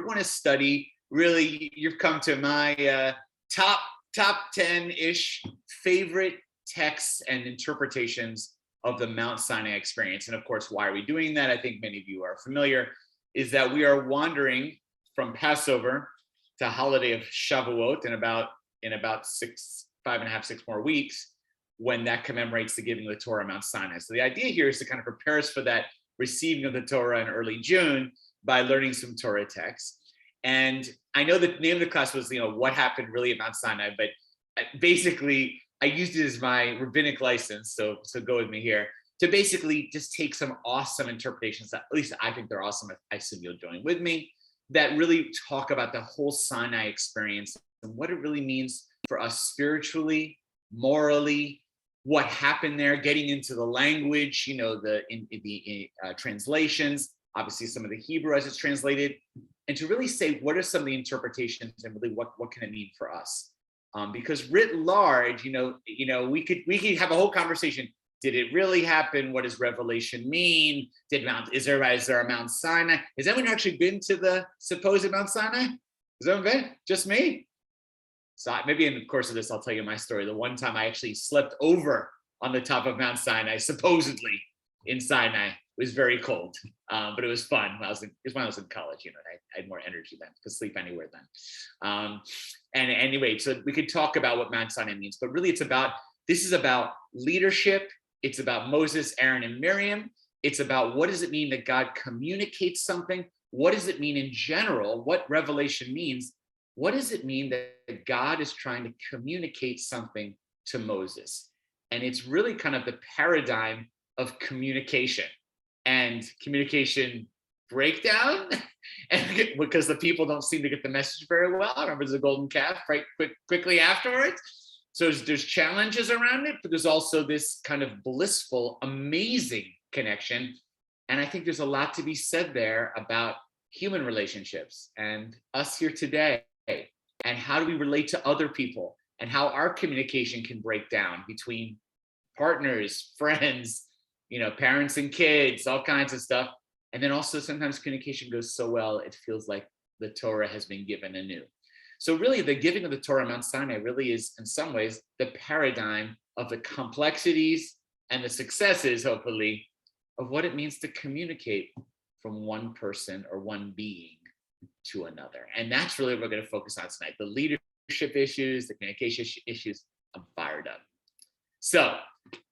going to study, really, you've come to my top 10-ish favorite texts and interpretations of the Mount Sinai experience. And of course, why are we doing that? I think many of you are familiar, is that we are wandering from Passover to holiday of Shavuot in about 5.5, 6 more weeks, when that commemorates the giving of the Torah on Mount Sinai. So the idea here is to kind of prepare us for that receiving of the Torah in early June by learning some Torah texts. And I know the name of the class was, what happened really at Mount Sinai, but basically I used it as my rabbinic license, so go with me here, to basically just take some awesome interpretations that, at least I think they're awesome, I assume you'll join with me, that really talk about the whole Sinai experience and what it really means for us spiritually, morally, what happened there, getting into the language, the translations, obviously some of the Hebrew as it's translated, and to really say what are some of the interpretations and really what can it mean for us? Because writ large, we could have a whole conversation. Did it really happen? What does Revelation mean? Is there a Mount Sinai? Has anyone actually been to the supposed Mount Sinai? Has anyone been? Just me? So maybe in the course of this, I'll tell you my story. The one time I actually slept over on the top of Mount Sinai, supposedly in Sinai. It was very cold, but it was fun. It was when I was in college, I had more energy then, could sleep anywhere then. And anyway, so we could talk about what Mount Sinai means, but really this is about leadership. It's about Moses, Aaron, and Miriam. It's about what does it mean that God communicates something? What does it mean in general? What revelation means? What does it mean that God is trying to communicate something to Moses? And it's really kind of the paradigm of communication and communication breakdown, and because the people don't seem to get the message very well. I remember the golden calf right quickly afterwards. So there's challenges around it, but there's also this kind of blissful, amazing connection. And I think there's a lot to be said there about human relationships and us here today. And how do we relate to other people, and how our communication can break down between partners, friends, parents and kids, all kinds of stuff. And then also sometimes communication goes so well, it feels like the Torah has been given anew. So really the giving of the Torah on Mount Sinai really is in some ways the paradigm of the complexities and the successes, hopefully, of what it means to communicate from one person or one being to another. And that's really what we're going to focus on tonight. The leadership issues, the communication issues. I'm fired up. So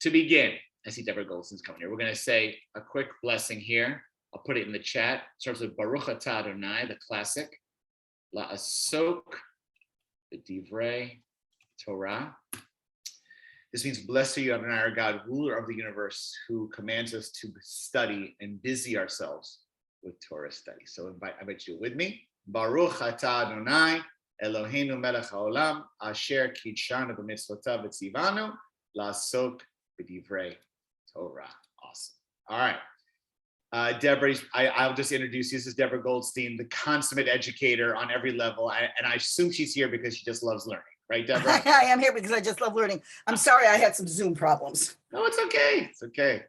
to begin, I see Deborah Goldstein's coming here. We're going to say a quick blessing here. I'll put it in the chat. It starts with Baruch Atah Adonai, the classic. La'asok b'divrei Torah. This means, blessed are you, Adonai, our God, ruler of the universe, who commands us to study and busy ourselves with Torah study. So I invite you with me. Baruch Atah Adonai, Eloheinu melech haolam, asher kidshanu b'mitzvotav v'tzivanu, la'asok b'divrei Torah. Awesome. All right. Deborah, I'll just introduce you. This is Deborah Goldstein, the consummate educator on every level. And I assume she's here because she just loves learning. Right, Deborah? I am here because I just love learning. I'm sorry I had some Zoom problems. No, it's okay. It's okay.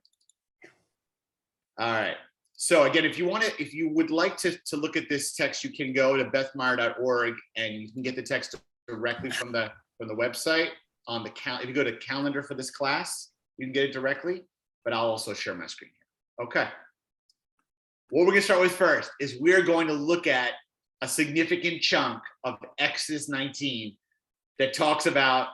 All right. So again, if you would like to look at this text, you can go to bethmeyer.org and you can get the text directly from the website on the if you go to calendar for this class, you can get it directly, but I'll also share my screen here. Okay. What we're going to start with first is we're going to look at a significant chunk of Exodus 19 that talks about,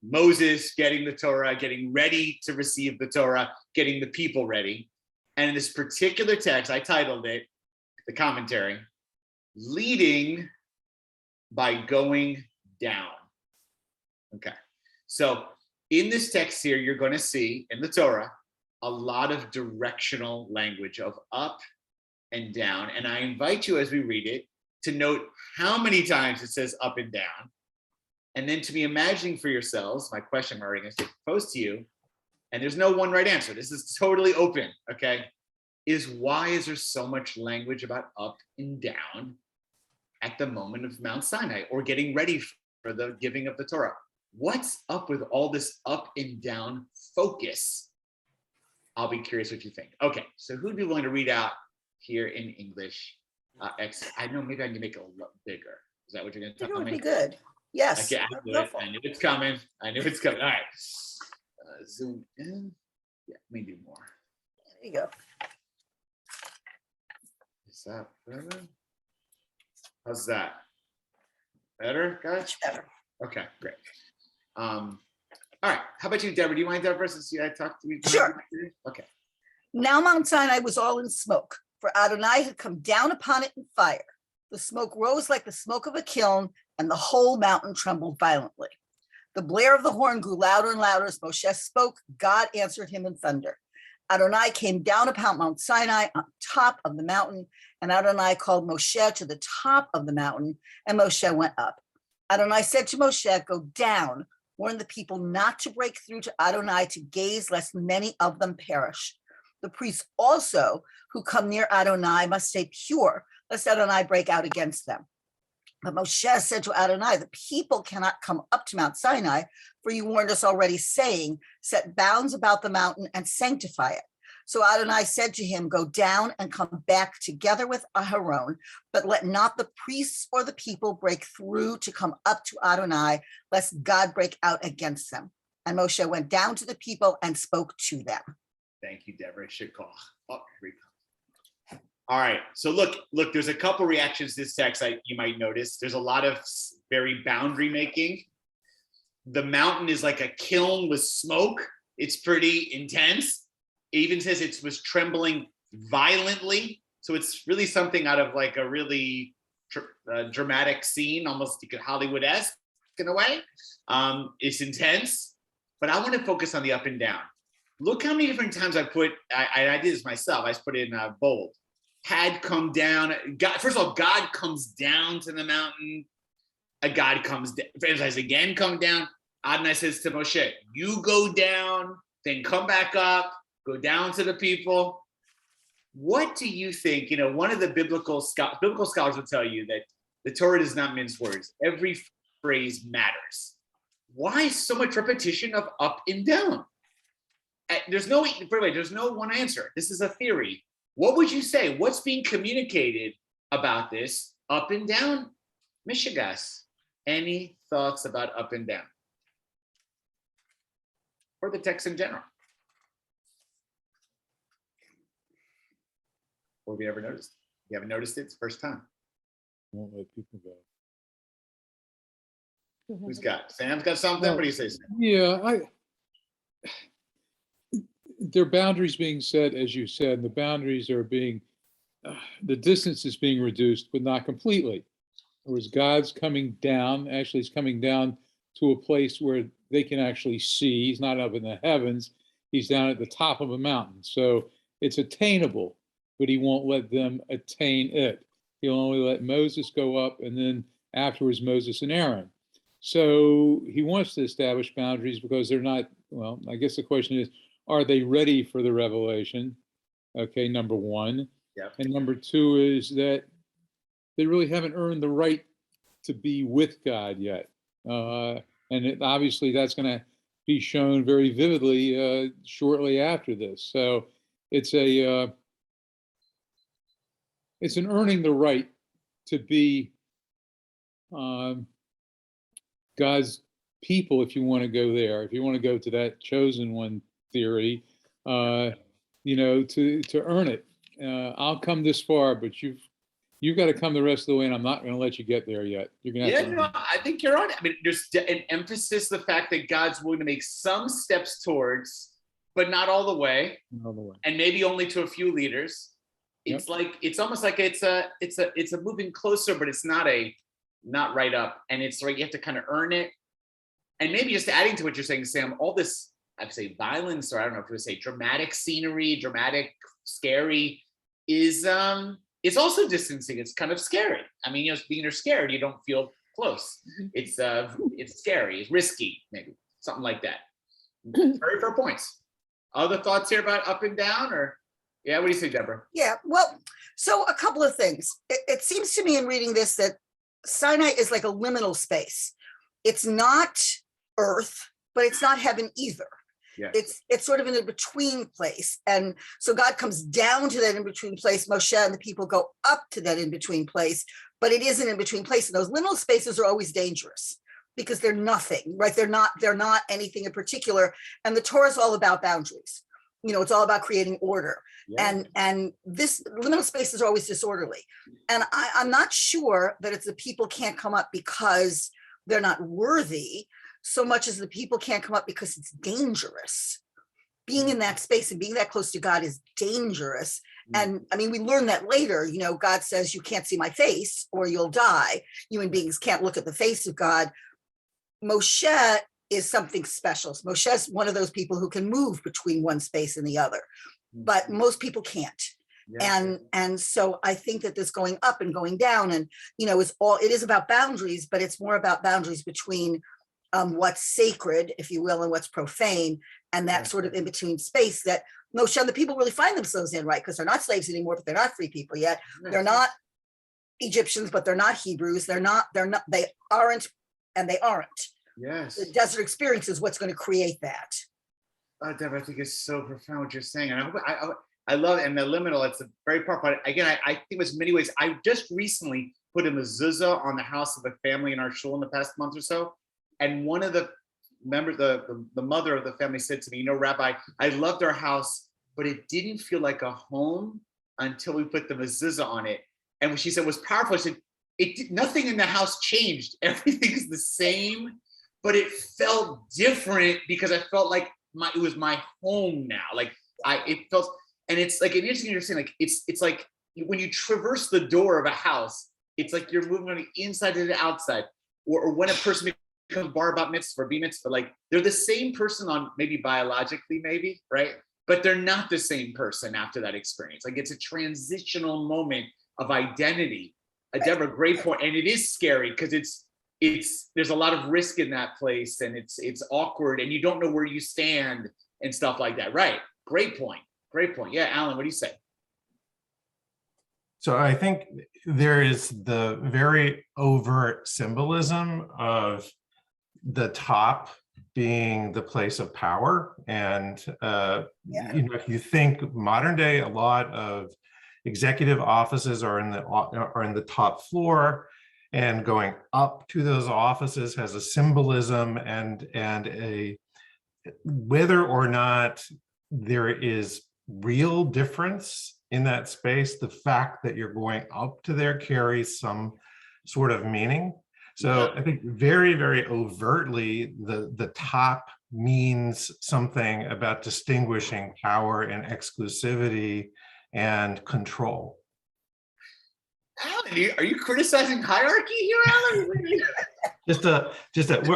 Moses getting the Torah, getting ready to receive the Torah, getting the people ready. And in this particular text, I titled it, the commentary, Leading by Going Down. Okay. So in this text here, you're going to see in the Torah a lot of directional language of up and down. And I invite you as we read it to note how many times it says up and down. And then to be imagining for yourselves, my question I'm already going to pose to you, and there's no one right answer. This is totally open, okay? Is why is there so much language about up and down at the moment of Mount Sinai or getting ready for the giving of the Torah? What's up with all this up and down focus? I'll be curious what you think. Okay, so who'd be willing to read out here in English I know maybe I can make it a lot bigger. Is that what you're going to It tell would me? be good. Yes. Okay, I knew it. I knew it's coming. I knew it's coming. All right. Zoom in. Yeah, let me do more. There you go. Is that better? How's that? Better, guys? Much better. Okay, great. All right. How about you, Deborah? Do you mind, Deborah, since I talked to you? Sure. Okay. Now Mount Sinai was all in smoke, for Adonai had come down upon it in fire. The smoke rose like the smoke of a kiln, and the whole mountain trembled violently. The blare of the horn grew louder and louder as Moshe spoke. God answered him in thunder. Adonai came down upon Mount Sinai on top of the mountain, and Adonai called Moshe to the top of the mountain, and Moshe went up. Adonai said to Moshe, go down, warn the people not to break through to Adonai to gaze, lest many of them perish. The priests also who come near Adonai must stay pure, lest Adonai break out against them. But Moshe said to Adonai, the people cannot come up to Mount Sinai, for you warned us already, saying, set bounds about the mountain and sanctify it. So Adonai said to him, go down and come back together with Aharon, but let not the priests or the people break through to come up to Adonai, lest God break out against them. And Moshe went down to the people and spoke to them. Thank you, Deborah. Should call. Oh, here we go. All right. So look, there's a couple reactions to this text you might notice. There's a lot of very boundary making. The mountain is like a kiln with smoke. It's pretty intense. It even says it was trembling violently. So it's really something out of like a really dramatic scene, almost Hollywood-esque in a way. It's intense, but I want to focus on the up and down. Look how many different times I did this myself. I put it in bold. Had come down. God, first of all, God comes down to the mountain. God comes down. Emphasize again, come down. Adonai says to Moshe, you go down, then come back up, go down to the people. What do you think? One of the biblical scholars will tell you that the Torah does not mince words. Every phrase matters. Why so much repetition of up and down? There's no one answer. This is a theory. What would you say? What's being communicated about this up and down? Mishigas, any thoughts about up and down? Or the text in general? Or have you ever noticed? You haven't noticed it? It's the first time. Won't let people go. Who's got? Sam's got something? What do you say, Sam? Yeah, there are boundaries being set, as you said, and the boundaries are being, the distance is being reduced, but not completely. Whereas God's coming down, actually he's coming down to a place where they can actually see. He's not up in the heavens. He's down at the top of a mountain. So it's attainable, but he won't let them attain it. He'll only let Moses go up, and then afterwards Moses and Aaron. So he wants to establish boundaries because they're not, well, I guess the question is, are they ready for the revelation? Okay, number one. Yep. And number two is that they really haven't earned the right to be with God yet. Obviously that's going to be shown very vividly shortly after this. So it's an earning the right to be God's people, if you want to go there, if you want to go to that chosen one theory, to earn it. I'll come this far, but you've got to come the rest of the way, and I'm not going to let you get there yet. You're going to have to. I think you're on it. I mean, there's an emphasis, the fact that God's willing to make some steps towards, but not all the way, and maybe only to a few leaders. It's it's almost like it's a moving closer, but it's not right up, and it's like you have to kind of earn it. And maybe just adding to what you're saying, Sam, all this, I'd say violence, or I don't know if you would say dramatic scenery, dramatic, scary, is it's also distancing. It's kind of scary. I mean, being you're scared, you don't feel close. It's scary, it's risky, maybe something like that. Very fair points. Other thoughts here about up and down, or yeah, what do you think, Deborah? Yeah, well, so a couple of things. It seems to me in reading this that Sinai is like a liminal space. It's not earth, but it's not heaven either. Yes. It's sort of an in-between place. And so God comes down to that in-between place. Moshe and the people go up to that in-between place, but it is an in-between place. And those liminal spaces are always dangerous because they're nothing, right? They're not anything in particular. And the Torah is all about boundaries. It's all about creating order. Yeah. And this liminal spaces are always disorderly. And I'm not sure that it's the people can't come up because they're not worthy, so much as the people can't come up because it's dangerous. Being in that space and being that close to God is dangerous. And I mean, we learn that later, God says, you can't see my face or you'll die. Human beings can't look at the face of God. Moshe is something special. Moshe is one of those people who can move between one space and the other, but most people can't. Yeah. And so I think that this going up and going down and, it is about boundaries, but it's more about boundaries between what's sacred, if you will, and what's profane, and that sort of in-between space that Moshe and the people really find themselves in, right? Because they're not slaves anymore, but they're not free people yet. They're not Egyptians, but they're not Hebrews. They aren't, and they aren't. Yes. The desert experience is what's going to create that. Deborah, I think it's so profound what you're saying. And I love it. And the liminal, it's a very powerful. Again, I think there's many ways. I just recently put a mezuzah on the house of a family in our shul in the past month or so. And one of the members, the mother of the family said to me, Rabbi, I loved our house, but it didn't feel like a home until we put the mezuzah on it. And what she said was powerful. She said, nothing in the house changed. Everything is the same, but it felt different because I felt like it was my home now. It felt, and it's like, an interesting, you're saying, like, it's like when you traverse the door of a house, it's like you're moving on the inside to the outside, or when a person becomes bar bat mitzvah or b mitzvah, like they're the same person on maybe biologically, maybe, right? But they're not the same person after that experience. Like it's a transitional moment of identity. Deborah, great point. And it is scary because there's a lot of risk in that place, and it's awkward, and you don't know where you stand and stuff like that. Right. Great point. Yeah, Alan, what do you say? So I think there is the very overt symbolism of the top being the place of power. And if you think modern day, a lot of executive offices are in the top floor, and going up to those offices has a symbolism and a whether or not there is real difference in that space, the fact that you're going up to there carries some sort of meaning. So I think very, very overtly, the top means something about distinguishing power and exclusivity and control. Alan, are you criticizing hierarchy here, Alan?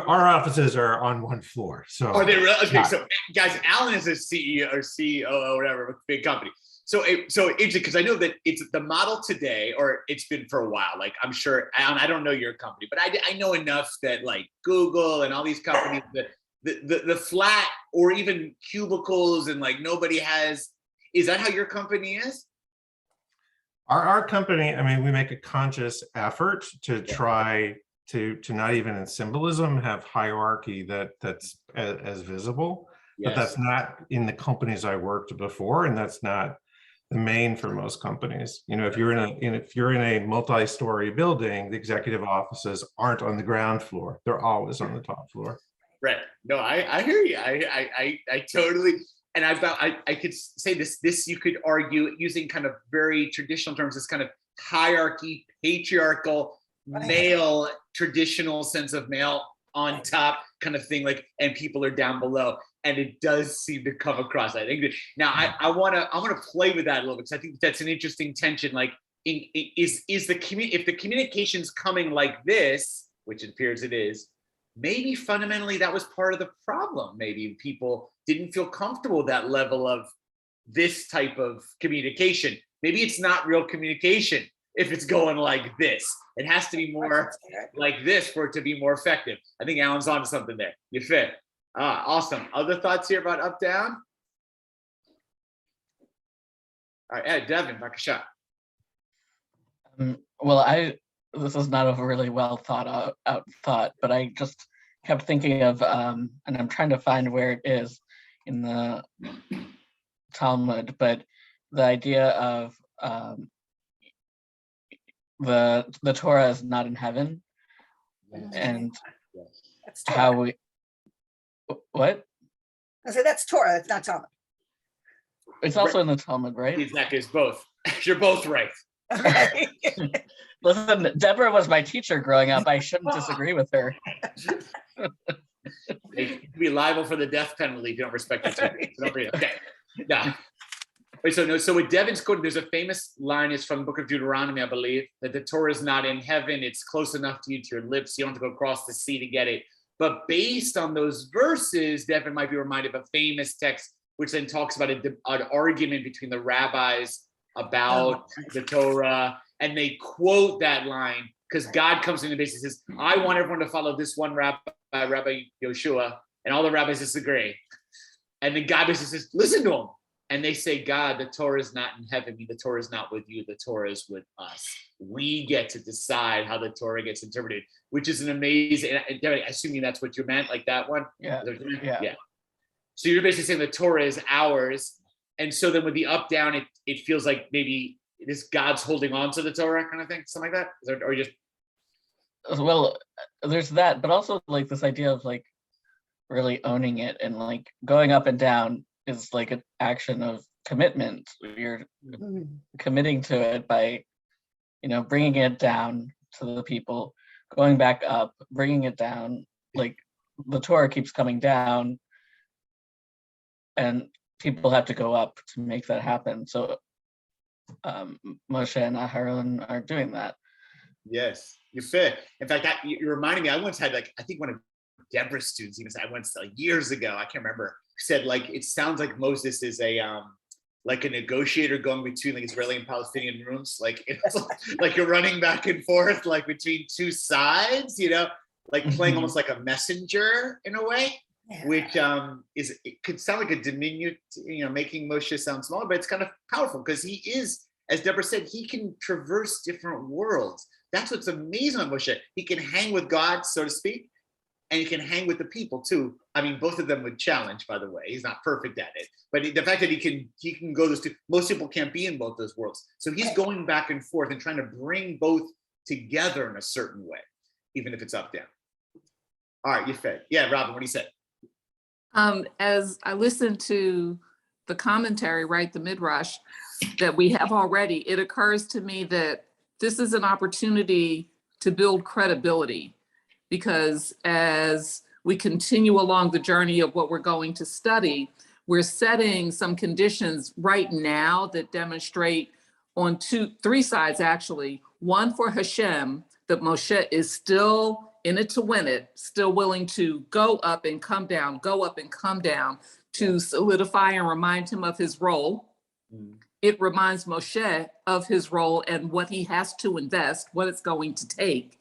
Our offices are on one floor. So are they really? Okay, so guys, Alan is a CEO or COO or whatever of a big company. So interesting, because I know that it's the model today, or it's been for a while. Like I'm sure, Alan, I don't know your company, but I know enough that like Google and all these companies, the flat or even cubicles and like nobody has. Is that how your company is? Our company, I mean, we make a conscious effort to try to not even in symbolism have hierarchy that's as visible, but that's not in the companies I worked before, and that's not the main for most companies. If you're in a multi-story building, the executive offices aren't on the ground floor; they're always on the top floor. Right. No, I hear you. I totally. And I could say this you could argue using kind of very traditional terms, this kind of hierarchy, patriarchal, male, traditional sense of male on top kind of thing, like, and people are down below. And it does seem to come across. I think that now I want to play with that a little bit, because I think that's an interesting tension. Like, if the communication's coming like this, which it appears it is, maybe fundamentally that was part of the problem. Maybe people didn't feel comfortable with that level of this type of communication. Maybe it's not real communication if it's going like this. It has to be more like this for it to be more effective. I think Alan's onto something there. You fit. Awesome. Other thoughts here about up, down? All right, Devin, back a shot. Well, this is not a really well thought out thought, but I just kept thinking of, and I'm trying to find where it is, in the Talmud, but the idea of the Torah is not in heaven, and That's Torah. how we what? I say that's Torah. That's not Talmud. It's also in the Talmud, right? Exactly, it's both. You're both right. Right. Listen, Deborah was my teacher growing up. I shouldn't disagree with her. You could be liable for the death penalty if you don't respect the teacher. So don't forget. Okay. Yeah. Wait, so with Devin's quote, there's a famous line, it's from the book of Deuteronomy, I believe, that the Torah is not in heaven. It's close enough to you to your lips. You don't have to go across the sea to get it. But based on those verses, Devin might be reminded of a famous text, which then talks about an argument between the rabbis about the Torah. And they quote that line because God comes in and basically says, I want everyone to follow this one rabbi, Rabbi Yoshua, and all the rabbis disagree. And then God basically says, listen to him. And they say, God, the Torah is not in heaven. The Torah is not with you. The Torah is with us. We get to decide how the Torah gets interpreted, which is an amazing, assuming that's what you meant, like that one? Yeah. Yeah. So you're basically saying the Torah is ours. And so then with the up, down, it feels like maybe this God's holding on to the Torah kind of thing, something like that? Or just... Well, there's that, but also like this idea of like really owning it and like going up and down is like an action of commitment. You're committing to it by, bringing it down to the people, going back up, bringing it down. Like the Torah keeps coming down, and people have to go up to make that happen. So Moshe and Aharon are doing that. Yes, you're fair. In fact, you're reminding me. I once had I think one of Deborah's students even said, I once years ago, I can't remember, said it sounds like Moses is a negotiator going between Israeli and Palestinian rooms. Like you're running back and forth between two sides, playing almost like a messenger in a way, which it could sound like a diminutive, making Moshe sound smaller, but it's kind of powerful because he is, as Deborah said, he can traverse different worlds. That's what's amazing on Moshe. He can hang with God, so to speak, and he can hang with the people too. I mean, both of them would challenge, by the way. He's not perfect at it, but the fact that he can go those two, most people can't be in both those worlds. So he's going back and forth and trying to bring both together in a certain way, even if it's up, down. All right, Yafet. Yeah, Robin, what do you say? As I listened to the commentary, right, the midrash that we have already, it occurs to me that this is an opportunity to build credibility, because as we continue along the journey of what we're going to study, we're setting some conditions right now that demonstrate on three sides, actually. One, for Hashem, that Moshe is still in it to win it, still willing to go up and come down, to solidify and remind him of his role. It reminds Moshe of his role and what he has to invest, what it's going to take.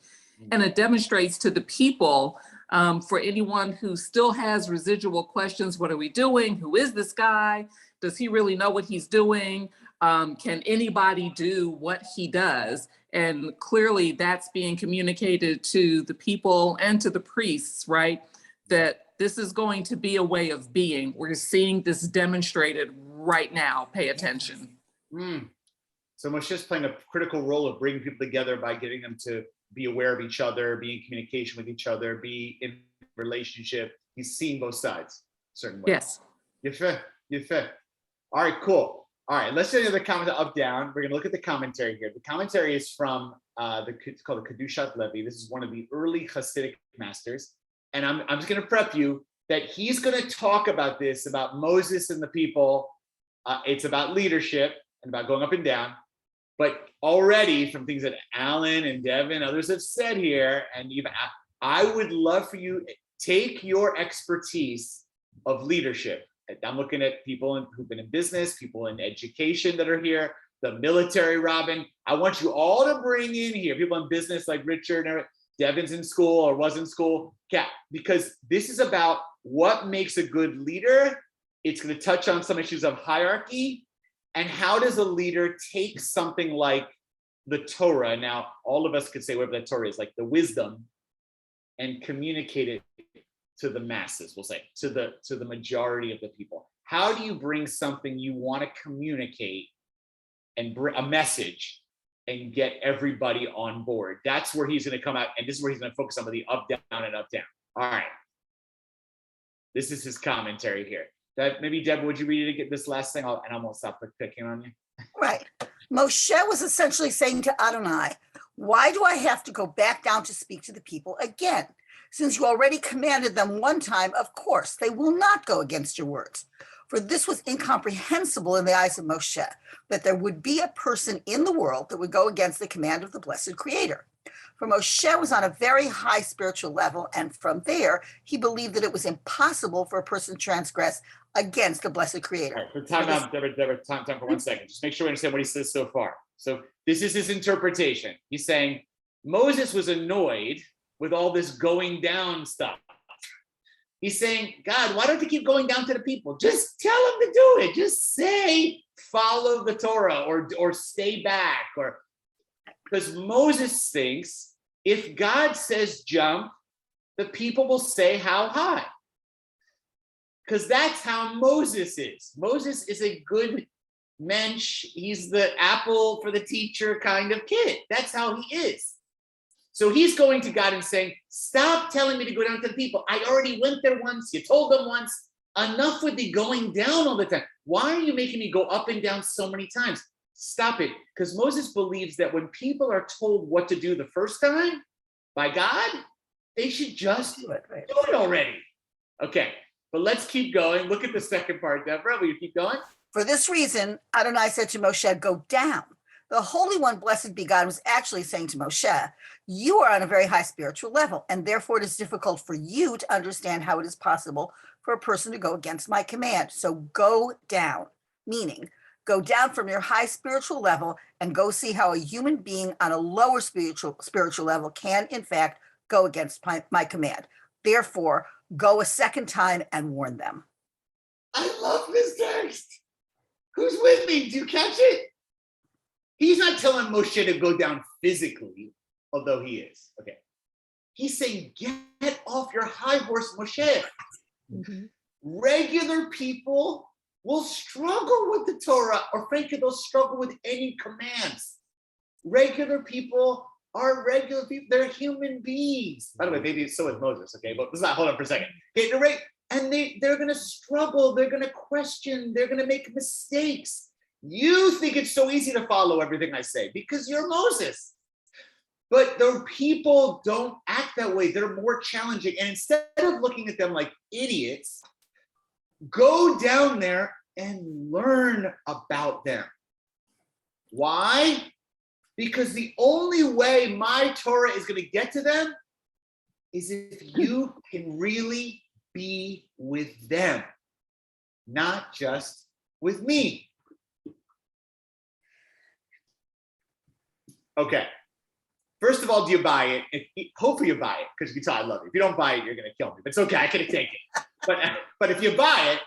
And it demonstrates to the people, for anyone who still has residual questions, what are we doing? Who is this guy? Does he really know what he's doing? Can anybody do what he does? And clearly that's being communicated to the people and to the priests, right? That this is going to be a way of being. We're seeing this demonstrated right now. Pay attention. So Moshe's playing a critical role of bringing people together by getting them to be aware of each other, be in communication with each other, be in relationship. He's seeing both sides, certain ways. Yes. Yafeh. All right, cool. All right, let's do the comment up, down. We're gonna look at the commentary here. The commentary is from it's called the Kedushat Levi. This is one of the early Hasidic masters. And I'm just gonna prep you that he's gonna talk about this, about Moses and the people. It's about leadership and about going up and down. But already from things that Alan and Devin, others have said here, and even I would love for you take your expertise of leadership. I'm looking at people who've been in business, people in education that are here, the military, Robin. I want you all to bring in here people in business like Richard, Devin's in school or was in school, because this is about what makes a good leader. It's going to touch on some issues of hierarchy. And how does a leader take something like the Torah? Now, all of us could say whatever that Torah is, like the wisdom, and communicate it to the masses, we'll say, to the majority of the people? How do you bring something you want to communicate and bring a message and get everybody on board? That's where he's going to come out, and this is where he's going to focus on the up, down, and up, down. All right. This is his commentary here. That maybe, Deborah, would you read it again, this last thing? And I won't stop picking on you. Right. Moshe was essentially saying to Adonai, why do I have to go back down to speak to the people again? Since you already commanded them one time, of course, they will not go against your words. For this was incomprehensible in the eyes of Moshe, that there would be a person in the world that would go against the command of the blessed Creator. For Moshe was on a very high spiritual level, and from there, he believed that it was impossible for a person to transgress against the blessed Creator. All right, for time out, Deborah, time for 1 second. Just make sure we understand what he says so far. So this is his interpretation. He's saying Moses was annoyed with all this going down stuff. He's saying, God, why don't you keep going down to the people? Just tell them to do it. Just say, follow the Torah, or stay back, or because Moses thinks if God says jump, the people will say how high. Because that's how Moses is. Moses is a good mensch. He's the apple for the teacher kind of kid. That's how he is. So he's going to God and saying, stop telling me to go down to the people. I already went there once. You told them once. Enough with the going down all the time. Why are you making me go up and down so many times? Stop it. Because Moses believes that when people are told what to do the first time by God, they should just do it already. Okay, but let's keep going. Look at the second part, Deborah. Will you keep going? For this reason, Adonai said to Moshe, go down. The Holy One, blessed be God, was actually saying to Moshe, you are on a very high spiritual level, and therefore it is difficult for you to understand how it is possible for a person to go against my command. So go down, meaning go down from your high spiritual level and go see how a human being on a lower spiritual level can, in fact, go against my command. Therefore, go a second time and warn them. I love this text. Who's with me? Do you catch it? He's not telling Moshe to go down physically, although he is. Okay. He's saying, get off your high horse, Moshe. Mm-hmm. Regular people will struggle with the Torah, or frankly, they'll struggle with any commands. Regular people are regular people. They're human beings. By the way, maybe so is Moses, okay? But let's not hold on for a second. Okay, and they're going to struggle. They're going to question. They're going to make mistakes. You think it's so easy to follow everything I say because you're Moses. But the people don't act that way. They're more challenging. And instead of looking at them like idiots, go down there and learn about them. Why? Because the only way my Torah is going to get to them is if you can really be with them, not just with me. Okay. First of all, do you buy it? Hopefully you buy it, because you can tell I love you. If you don't buy it, you're going to kill me. But it's okay. I can take it. But if you buy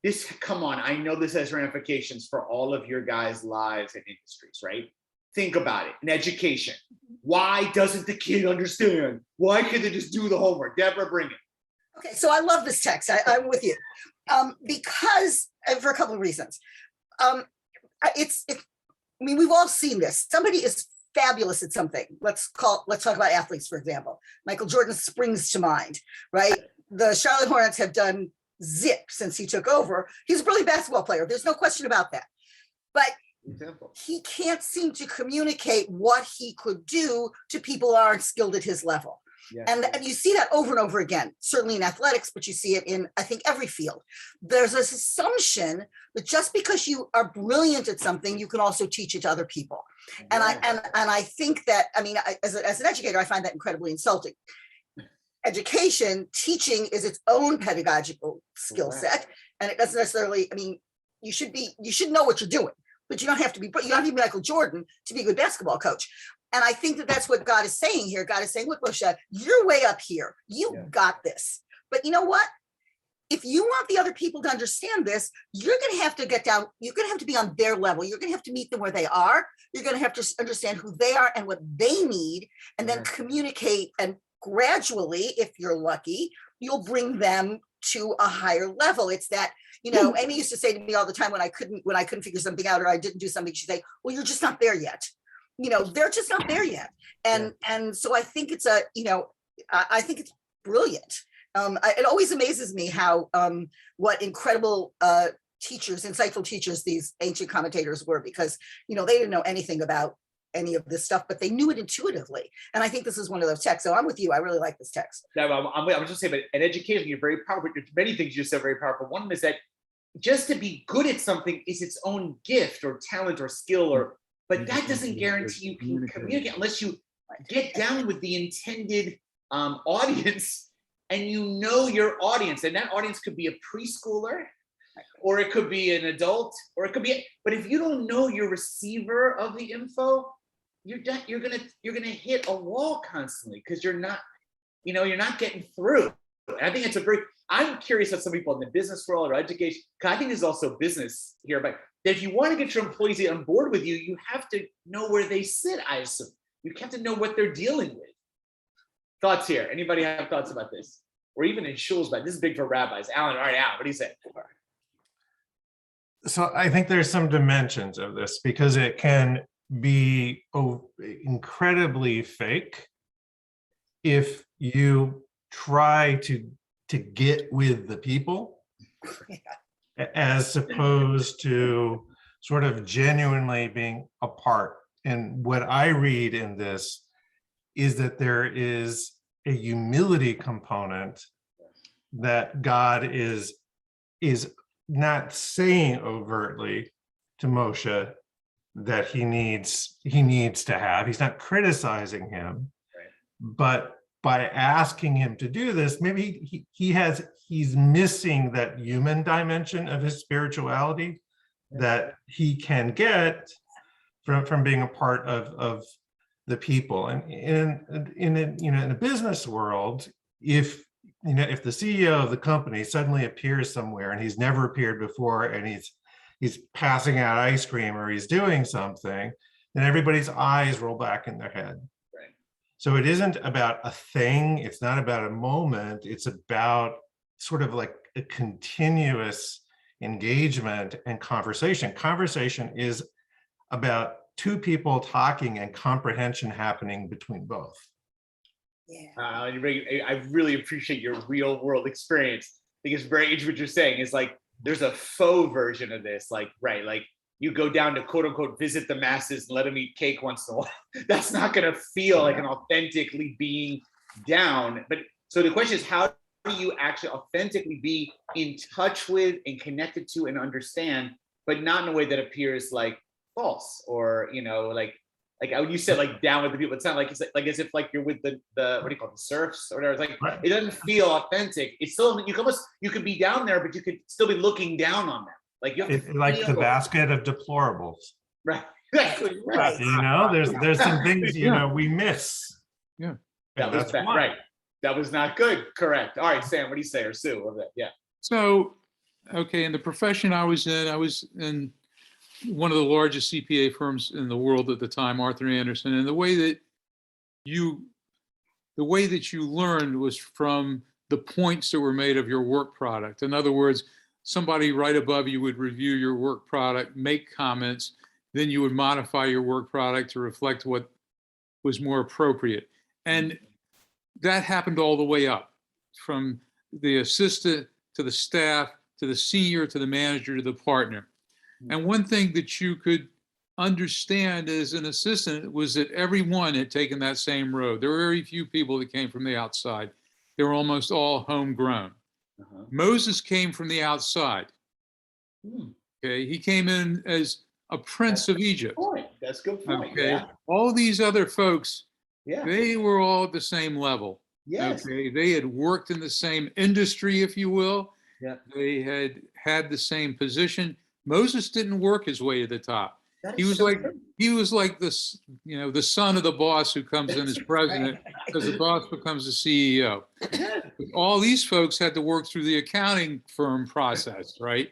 it, come on. I know this has ramifications for all of your guys' lives and industries, right? Think about it. In education, why doesn't the kid understand? Why can't they just do the homework? Deborah, bring it. Okay, so I love this text. I'm with you. Because, for a couple of reasons. I mean, we've all seen this. Somebody is fabulous at something. Let's talk about athletes, for example. Michael Jordan springs to mind, right? The Charlotte Hornets have done zip since he took over. He's a brilliant basketball player. There's no question about that. But he can't seem to communicate what he could do to people who aren't skilled at his level. Yes. And you see that over and over again, certainly in athletics, but you see it in, I think, every field. There's this assumption that just because you are brilliant at something, you can also teach it to other people. Yeah. And I think that, I mean, as an educator, I find that incredibly insulting. Education, teaching is its own pedagogical skill set. And it doesn't necessarily, I mean, you should know what you're doing, but you don't have to be Michael Jordan to be a good basketball coach. And I think that that's what God is saying here. God is saying, look, Moshe, you're way up here. You got this. But you know what? If you want the other people to understand this, you're going to have to get down. You're going to have to be on their level. You're going to have to meet them where they are. You're going to have to understand who they are and what they need, and then communicate and gradually, if you're lucky, you'll bring them to a higher level. It's that, Amy used to say to me all the time when I couldn't figure something out or I didn't do something, she'd say, well, you're just not there yet. They're just not there yet. And so I think it's I think it's brilliant. It always amazes me how what incredible teachers, insightful teachers these ancient commentators were, because they didn't know anything about any of this stuff, but they knew it intuitively. And I think this is one of those texts. So I'm with you. I really like this text. Yeah, I'm just saying, but in education, you're very powerful. Many things you said are very powerful. One of them is that just to be good at something is its own gift or talent or skill, but that doesn't guarantee you can communicate unless you get down with the intended audience and your audience. And that audience could be a preschooler, or it could be an adult, or it could be, but if you don't know your receiver of the info, you're gonna hit a wall constantly because you're not getting through. And I think it's I'm curious of some people in the business world or education, because I think there's also business here, but if you want to get your employees on board with you, you have to know where they sit, I assume. You have to know what they're dealing with. Thoughts here? Anybody have thoughts about this? Or even in shuls, but this is big for rabbis. Alan, all right, Alan, what do you say? So I think there's some dimensions of this, because it can be incredibly fake if you try to get with the people, as opposed to sort of genuinely being a part. And what I read in this is that there is a humility component that God is not saying overtly to Moshe that he needs to have. He's not criticizing him, right, but by asking him to do this, maybe he's missing that human dimension of his spirituality that he can get from being a part of the people. And in a business world, if the CEO of the company suddenly appears somewhere and he's never appeared before, and he's passing out ice cream or he's doing something, then everybody's eyes roll back in their head. right. So it isn't about a thing. It's not about a moment. It's about sort of like a continuous engagement and conversation. Conversation is about two people talking and comprehension happening between both. Yeah. I really appreciate your real world experience. I think it's very interesting what you're saying. It's like there's a faux version of this, like you go down to quote unquote visit the masses and let them eat cake once in a while. That's not going to feel like an authentically being down. But so the question is, how do you actually authentically be in touch with and connected to and understand, but not in a way that appears like false or like you said, like down with the people. It's not like it's like as if like you're with the what do you call it, the serfs or whatever. It's like It doesn't feel authentic. It's still you could be down there, but you could still be looking down on them. Like you have to like the basket of deplorables. Right. Exactly. Right. There's some things we miss. Yeah. That was bad. Right. That was not good. Correct. All right, Sam, what do you say? Or Sue, what was that? Yeah. So, okay, in the profession I was in one of the largest CPA firms in the world at the time, Arthur Andersen, and the way that you learned was from the points that were made of your work product. In other words, somebody right above you would review your work product, make comments, then you would modify your work product to reflect what was more appropriate. And that happened all the way up, from the assistant to the staff, to the senior, to the manager, to the partner. And one thing that you could understand as an assistant was that everyone had taken that same road. There were very few people that came from the outside. They were almost all homegrown. Moses came from the outside. Okay, he came in as a prince of Egypt. That's a good point. Okay, Yeah. all these other folks, Yeah. they were all at the same level. Yes. Okay, they had worked in the same industry, if you will. Yeah. They had the same position. Moses didn't work his way to the top. He was like this, the son of the boss who comes in as president because the boss becomes the CEO. All these folks had to work through the accounting firm process, right?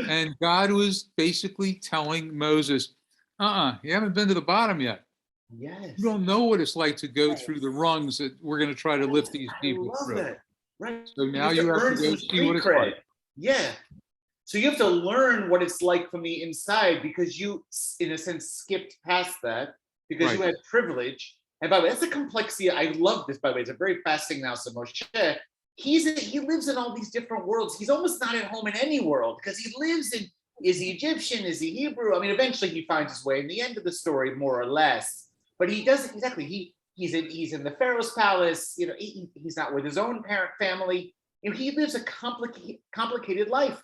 And God was basically telling Moses, you haven't been to the bottom yet. Yes. You don't know what it's like to go Right. through the rungs that we're going to try to lift these I people love through. that. Right. So now have you have earn to go some see street what it's cred. like. Yeah. So you have to learn what it's like from the inside because you, in a sense, skipped past that because you Right. had privilege. And by the way, that's a complexity. I love this, by the way. It's a very fascinating now. So Moshe, he lives in all these different worlds. He's almost not at home in any world because he lives in, is he Egyptian? Is he Hebrew? I mean, eventually he finds his way in the end of the story, more or less. But he doesn't exactly. He's in the Pharaoh's palace. You know, he's not with his own parent family. You know, he lives a complicated life.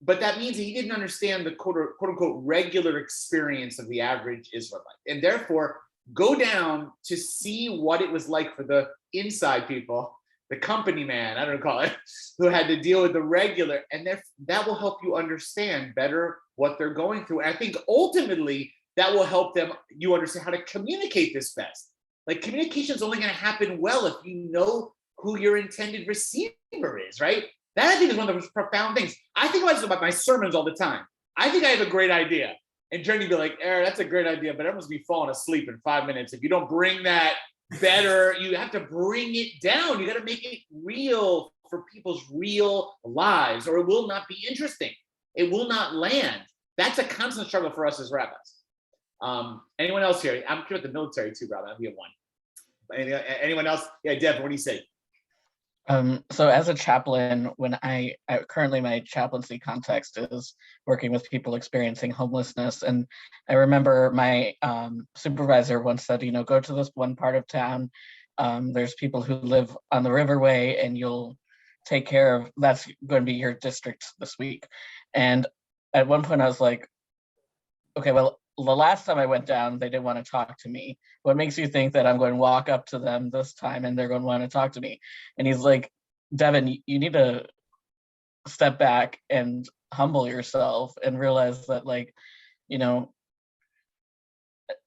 But that means he didn't understand the quote unquote regular experience of the average Israelite. And therefore, go down to see what it was like for the inside people, the company man, I don't know, call it, who had to deal with the regular. And that will help you understand better what they're going through. And I think ultimately that will help you understand how to communicate this best. Like communication is only going to happen well if you know who your intended receiver is, right? That I think is one of the most profound things. I think about my sermons all the time. I think I have a great idea. And Jenny would be like, Eric, that's a great idea, but everyone's be falling asleep in 5 minutes. If you don't bring that better, you have to bring it down. You got to make it real for people's real lives, or it will not be interesting. It will not land. That's a constant struggle for us as rabbis. Anyone else here? I'm curious about the military too, Rob. I'll be at one. Anyone else? Yeah, Deb, what do you say? So as a chaplain, when I currently my chaplaincy context is working with people experiencing homelessness. And I remember my supervisor once said, go to this one part of town. There's people who live on the riverway and you'll take care of, that's going to be your district this week. And at one point I was like, okay, well, the last time I went down, they didn't want to talk to me. What makes you think that I'm going to walk up to them this time and they're going to want to talk to me? And he's like, Devin, you need to step back and humble yourself and realize that,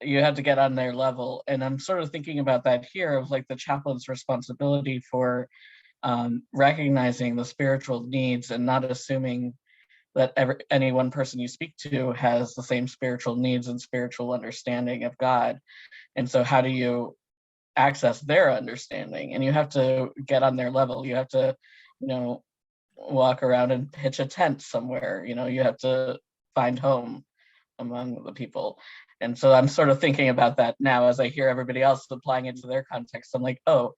you have to get on their level. And I'm sort of thinking about that here of the chaplain's responsibility for recognizing the spiritual needs and not assuming that any one person you speak to has the same spiritual needs and spiritual understanding of God. And so how do you access their understanding? And you have to get on their level. You have to, walk around and pitch a tent somewhere. You have to find home among the people. And so I'm sort of thinking about that now as I hear everybody else applying it to their context. I'm like, oh,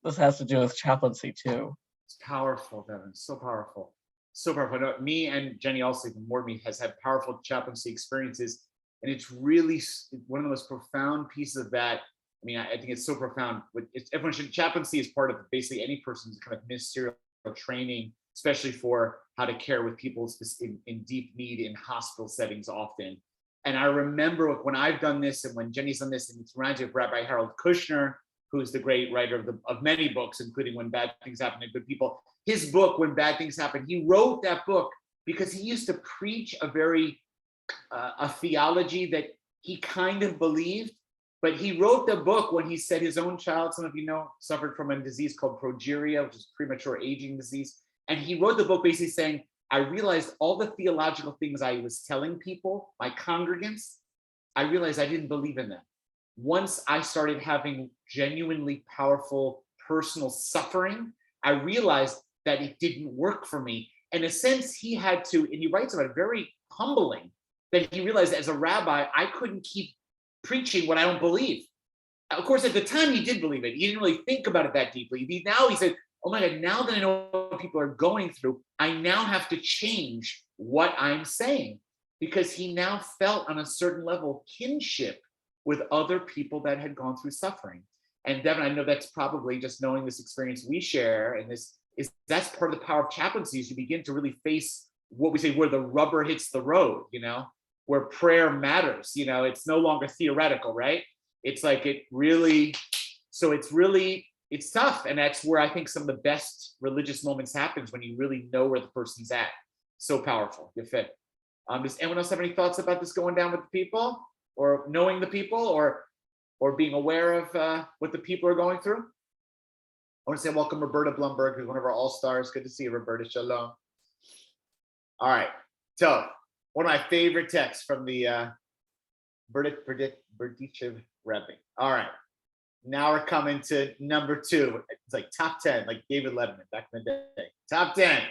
this has to do with chaplaincy too. It's powerful, Devin. So powerful. So powerful. I know me and Jenny also, even more me, has had powerful chaplaincy experiences. And it's really one of the most profound pieces of that. I mean, I think it's so profound. Everyone should, chaplaincy is part of basically any person's kind of ministerial training, especially for how to care with people in deep need in hospital settings often. And I remember when I've done this and when Jenny's done this, and it's reminded me of Rabbi Harold Kushner, who's the great writer of many books, including When Bad Things Happen to Good People. His book, When Bad Things Happen, he wrote that book because he used to preach a theology that he kind of believed, but he wrote the book when he said his own child, some of you know, suffered from a disease called progeria, which is premature aging disease. And he wrote the book basically saying, I realized all the theological things I was telling people, my congregants, I realized I didn't believe in them. Once I started having genuinely powerful personal suffering, I realized that it didn't work for me. In a sense, he had to, and he writes about it, very humbling, that he realized as a rabbi, I couldn't keep preaching what I don't believe. Of course, at the time he did believe it. He didn't really think about it that deeply. Now he said, oh my God, now that I know what people are going through, I now have to change what I'm saying, because he now felt on a certain level kinship with other people that had gone through suffering. And Devin, I know that's probably just knowing this experience we share, and that's part of the power of chaplaincy, is you begin to really face what we say, where the rubber hits the road, where prayer matters. It's no longer theoretical, right? It's like it's tough. And that's where I think some of the best religious moments happens, when you really know where the person's at. So powerful. You're fit. Does anyone else have any thoughts about this going down with the people, or knowing the people, or being aware of what the people are going through? I want to say welcome Roberta Blumberg, who's one of our all-stars. Good to see you, Roberta. Shalom. All right. So one of my favorite texts from the Berdichev Rebbe. All right. Now we're coming to number 2. It's like top 10, like David Letterman back in the day. Top 10.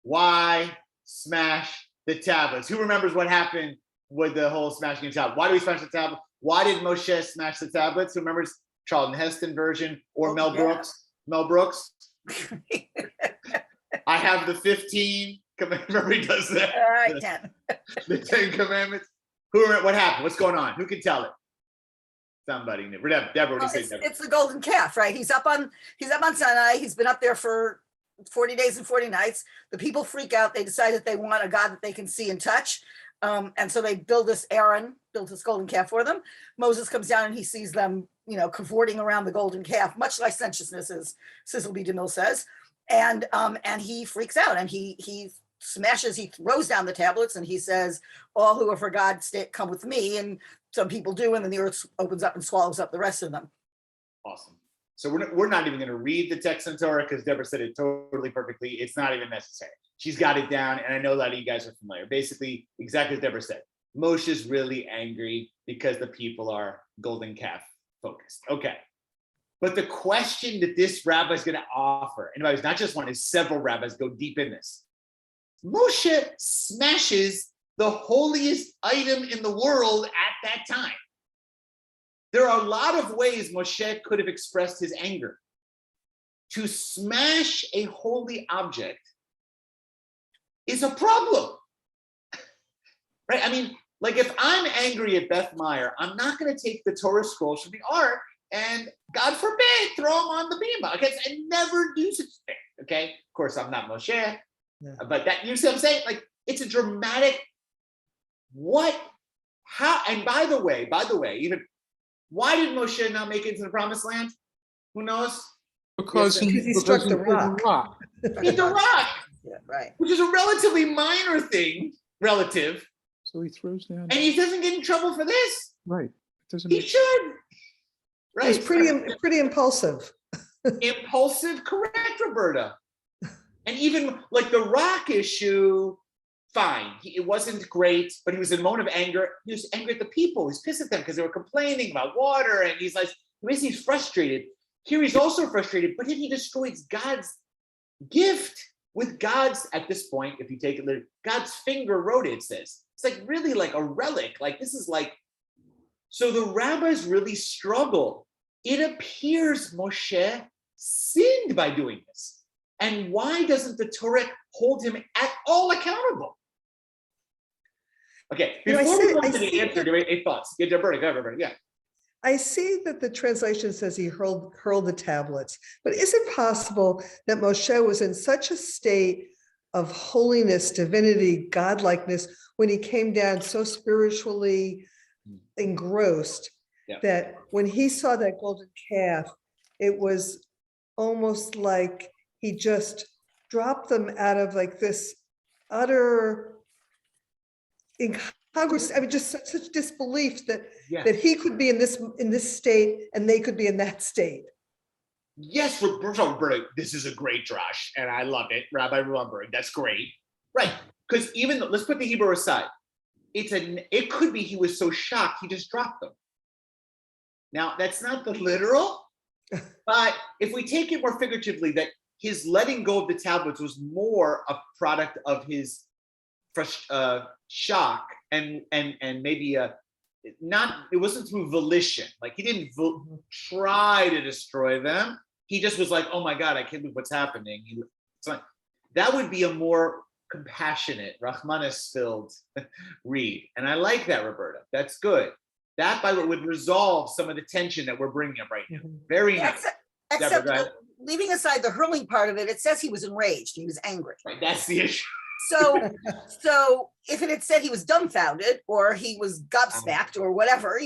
Why smash the tablets? Who remembers what happened with the whole smashing the tablet? Why do we smash the tablet? Why did Moshe smash the tablets? Who remembers Charlton Heston version or Mel Brooks? Mel Brooks. I have the 15. Remember he does that. All right, 10. The 10 Commandments. Who remember what happened? What's going on? Who can tell it? Somebody knew. Deborah, what do you say, Deborah? It's the golden calf, right? He's up on Sinai. He's been up there for 40 days and 40 nights. The people freak out. They decide that they want a God that they can see and touch. And so they build this, Aaron built this golden calf for them. Moses comes down and he sees them, cavorting around the golden calf, much licentiousness, as Cecil B. DeMille says. And he freaks out and he smashes, he throws down the tablets and he says, all who are for God, come with me. And some people do, and then the earth opens up and swallows up the rest of them. Awesome. So we're not even going to read the text in Torah because Deborah said it totally perfectly. It's not even necessary. She's got it down, and I know a lot of you guys are familiar. Basically, exactly as Deborah said. Moshe's really angry because the people are golden calf focused. Okay. But the question that this rabbi is going to offer, and it's not just one, it's several rabbis go deep in this. Moshe smashes the holiest item in the world at that time. There are a lot of ways Moshe could have expressed his anger. To smash a holy object is a problem, right? I mean, like if I'm angry at Beth Meyer, I'm not going to take the Torah scrolls from the ark and, God forbid, throw them on the bima. Okay, I never do such a thing. Okay, of course I'm not Moshe, but that, you see what I'm saying? Like it's a dramatic. What? How? And by the way, even why did Moshe not make it into the promised land? Who knows? Because he struck the rock. Hit the rock. Yeah, right. Which is a relatively minor thing, So he throws down. and he doesn't get in trouble for this. Right. It doesn't. He should. Right. It's pretty impulsive. Impulsive, correct, Roberta. And even like the rock issue, fine. It wasn't great, but he was in a moment of anger. He was angry at the people. He's pissed at them because they were complaining about water. And he's like, basically he's frustrated. Here he's also frustrated, but then he destroys God's gift with God's, at this point, if you take it, God's finger wrote it, says. It's like really like a relic. Like this is like, so the rabbis really struggle. It appears Moshe sinned by doing this. And why doesn't the Torah hold him at all accountable? Okay, before we go to the answer, give me 8 thoughts. Yeah, Roberta, go, Roberta, yeah. I see that the translation says he hurled the tablets, but is it possible that Moshe was in such a state of holiness, divinity, godlikeness, when he came down so spiritually engrossed that when he saw that golden calf, it was almost like he just dropped them out of like this utter incongruous, I mean, just such disbelief that he could be in this state and they could be in that state. Yes, Roberta, this is a great drash, and I love it. Rabbi Rumberg, that's great. Right, because even, let's put the Hebrew aside. It could be he was so shocked, he just dropped them. Now, that's not the literal, but if we take it more figuratively, that his letting go of the tablets was more a product of his shock and maybe it wasn't through volition. Like he didn't try to destroy them. He just was like, oh my God, I can't believe what's happening. So that would be a more compassionate, Rahmanis-filled read. And I like that, Roberta. That's good. That by the way would resolve some of the tension that we're bringing up right now. Very nice. Except Deborah, leaving aside the hurling part of it, it says he was enraged. He was angry. right, that's the issue. So if it had said he was dumbfounded or he was gobsmacked or whatever,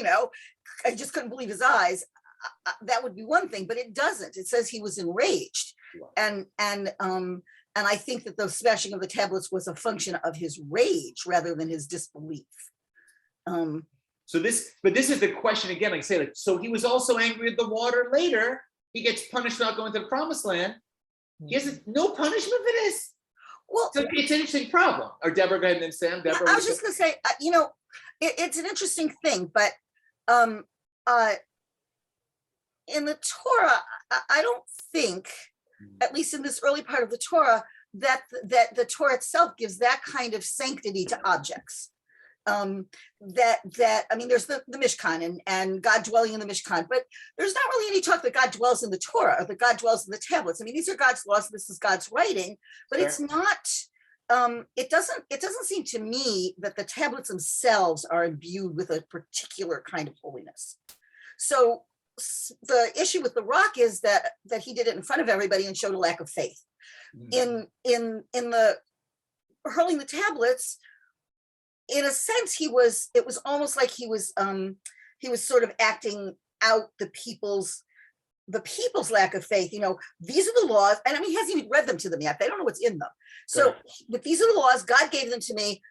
I just couldn't believe his eyes. That would be one thing, but it doesn't. It says he was enraged, and I think that the smashing of the tablets was a function of his rage rather than his disbelief. So this is the question again. Like I say, so he was also angry at the water later. He gets punished without going to the promised land. He has no punishment for this. Well, so it's an interesting problem. Or Deborah, go ahead and then Sam. Deborah, I was just going to say, it's an interesting thing, but uh, in the Torah, I don't think, at least in this early part of the Torah, that the Torah itself gives that kind of sanctity to objects. I mean, there's the Mishkan and God dwelling in the Mishkan, but there's not really any talk that God dwells in the Torah or that God dwells in the tablets. I mean, these are God's laws, this is God's writing, but it's not, it doesn't seem to me that the tablets themselves are imbued with a particular kind of holiness. So the issue with the rock is that he did it in front of everybody and showed a lack of faith. In the hurling the tablets, in a sense, it was almost like he was sort of acting out the people's lack of faith. You know, these are the laws, and I mean, he hasn't even read them to them yet. They don't know what's in them. So, but these are the laws. God gave them to me.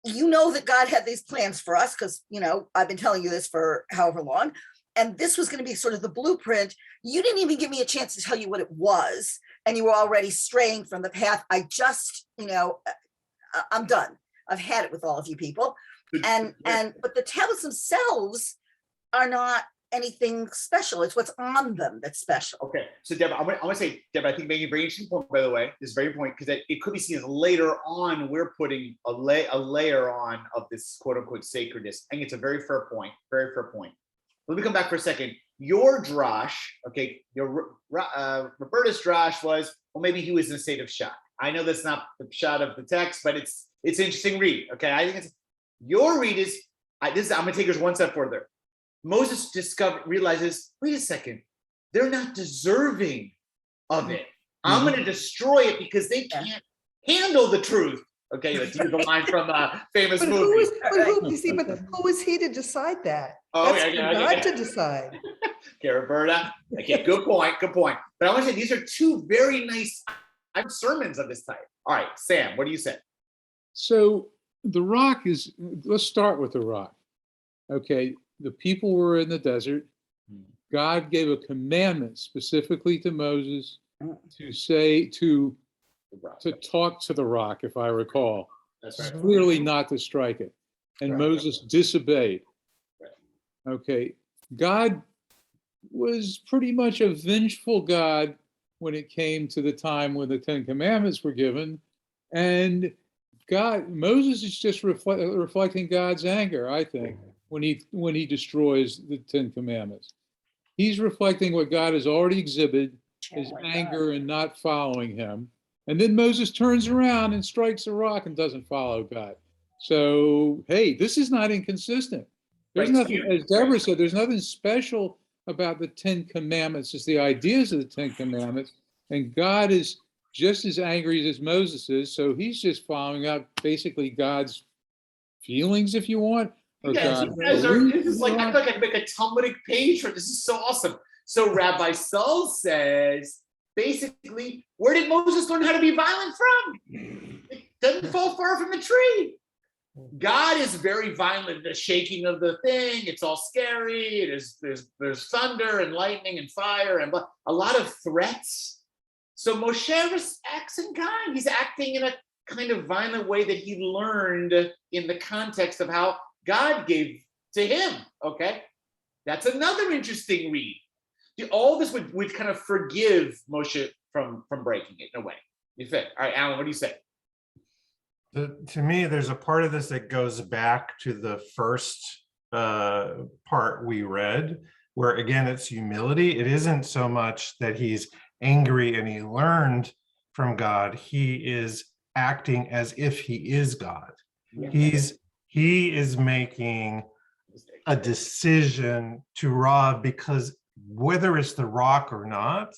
You know that God had these plans for us because, you know, I've been telling you this for however long, and this was going to be sort of the blueprint. You didn't even give me a chance to tell you what it was, and you were already straying from the path. I just, you know, I'm done. I've had it with all of you people. But the tablets themselves are not anything special. It's what's on them that's special. Okay, so Deborah, I want to say, Deborah, I think making a very interesting point, by the way. This is very important because it could be seen as later on we're putting a layer on of this quote unquote sacredness. I think it's a very fair point. Very fair point. Let me come back for a second. Your drash, okay, Roberta's drash was, well, maybe he was in a state of shock. I know that's not the shot of the text, but it's an interesting read. Okay, I think it's your read is I'm gonna take yours one step further. Moses realizes, wait a second, they're not deserving of it. I'm gonna destroy it because they can't handle the truth. Okay, let's use the line from a famous movie. Who is he to decide that? Oh, That's not to decide. Okay, Roberta. Okay, good point. But I want to say these are two very nice sermons of this type. All right, Sam, what do you say? So the rock is, let's start with the rock. Okay, the people were in the desert. God gave a commandment specifically to Moses to talk to the rock, if I recall. That's right. Clearly not to strike it. And Moses disobeyed. Right. Okay, God was pretty much a vengeful God when it came to the time when the Ten Commandments were given. And Moses is just reflecting God's anger, I think, when he destroys the Ten Commandments. He's reflecting what God has already exhibited, his anger and not following him. And then Moses turns around and strikes a rock and doesn't follow God. So, hey, this is not inconsistent. There's nothing, as Deborah said, there's nothing special about the Ten Commandments. It's the ideas of the Ten Commandments. And God is just as angry as Moses is. So he's just following up basically God's feelings, if you want. This is like, I feel like I could make a Talmudic page for this. Is so awesome. So Rabbi Sol says, basically, where did Moses learn how to be violent from? It doesn't fall far from the tree. God is very violent. The shaking of the thing, it's all scary. There's thunder and lightning and fire and a lot of threats. So Moshe acts in kind. He's acting in a kind of violent way that he learned in the context of how God gave to him. Okay, that's another interesting read. All this would kind of forgive Moshe from breaking it in a way. You fit. All right, Alan, what do you say? To me, there's a part of this that goes back to the first part we read, where again, it's humility. It isn't so much that he's angry and he learned from God. He is acting as if he is God. Yeah. He is making a decision to rob because whether it's the rock or not,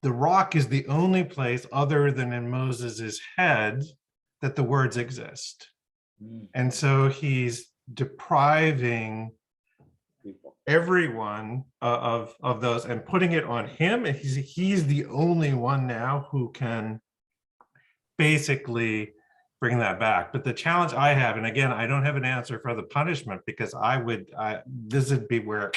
the rock is the only place other than in Moses's head that the words exist. And so he's depriving everyone of those and putting it on him. And he's the only one now who can basically bring that back. But the challenge I have, and again, I don't have an answer for the punishment because this would be where,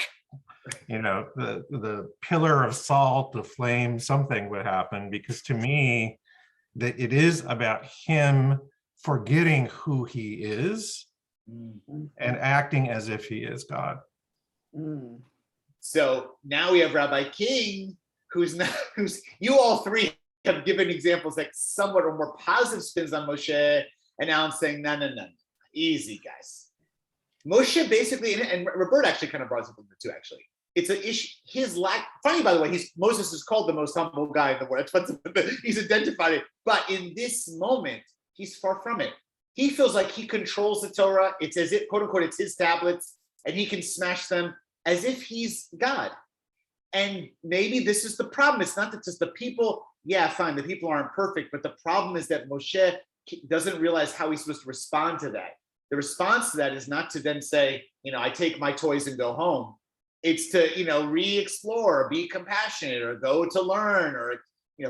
you know, the pillar of salt, the flame, something would happen, because to me, that it is about him forgetting who he is Mm. and acting as if he is God. Mm. So now we have Rabbi King, who's you all three have given examples like somewhat or more positive spins on Moshe, and now I'm saying, no, easy, guys. Moshe basically, and Robert actually kind of brought something too, actually. It's an issue, his lack, funny by the way, Moses is called the most humble guy in the world. He's identified it, but in this moment, he's far from it. He feels like he controls the Torah. It's as if, quote unquote, it's his tablets, and he can smash them as if he's God. And maybe this is the problem. It's not that just the people, yeah, fine, the people aren't perfect, but the problem is that Moshe doesn't realize how he's supposed to respond to that. The response to that is not to then say, I take my toys and go home. It's to, re-explore, be compassionate, or go to learn, or,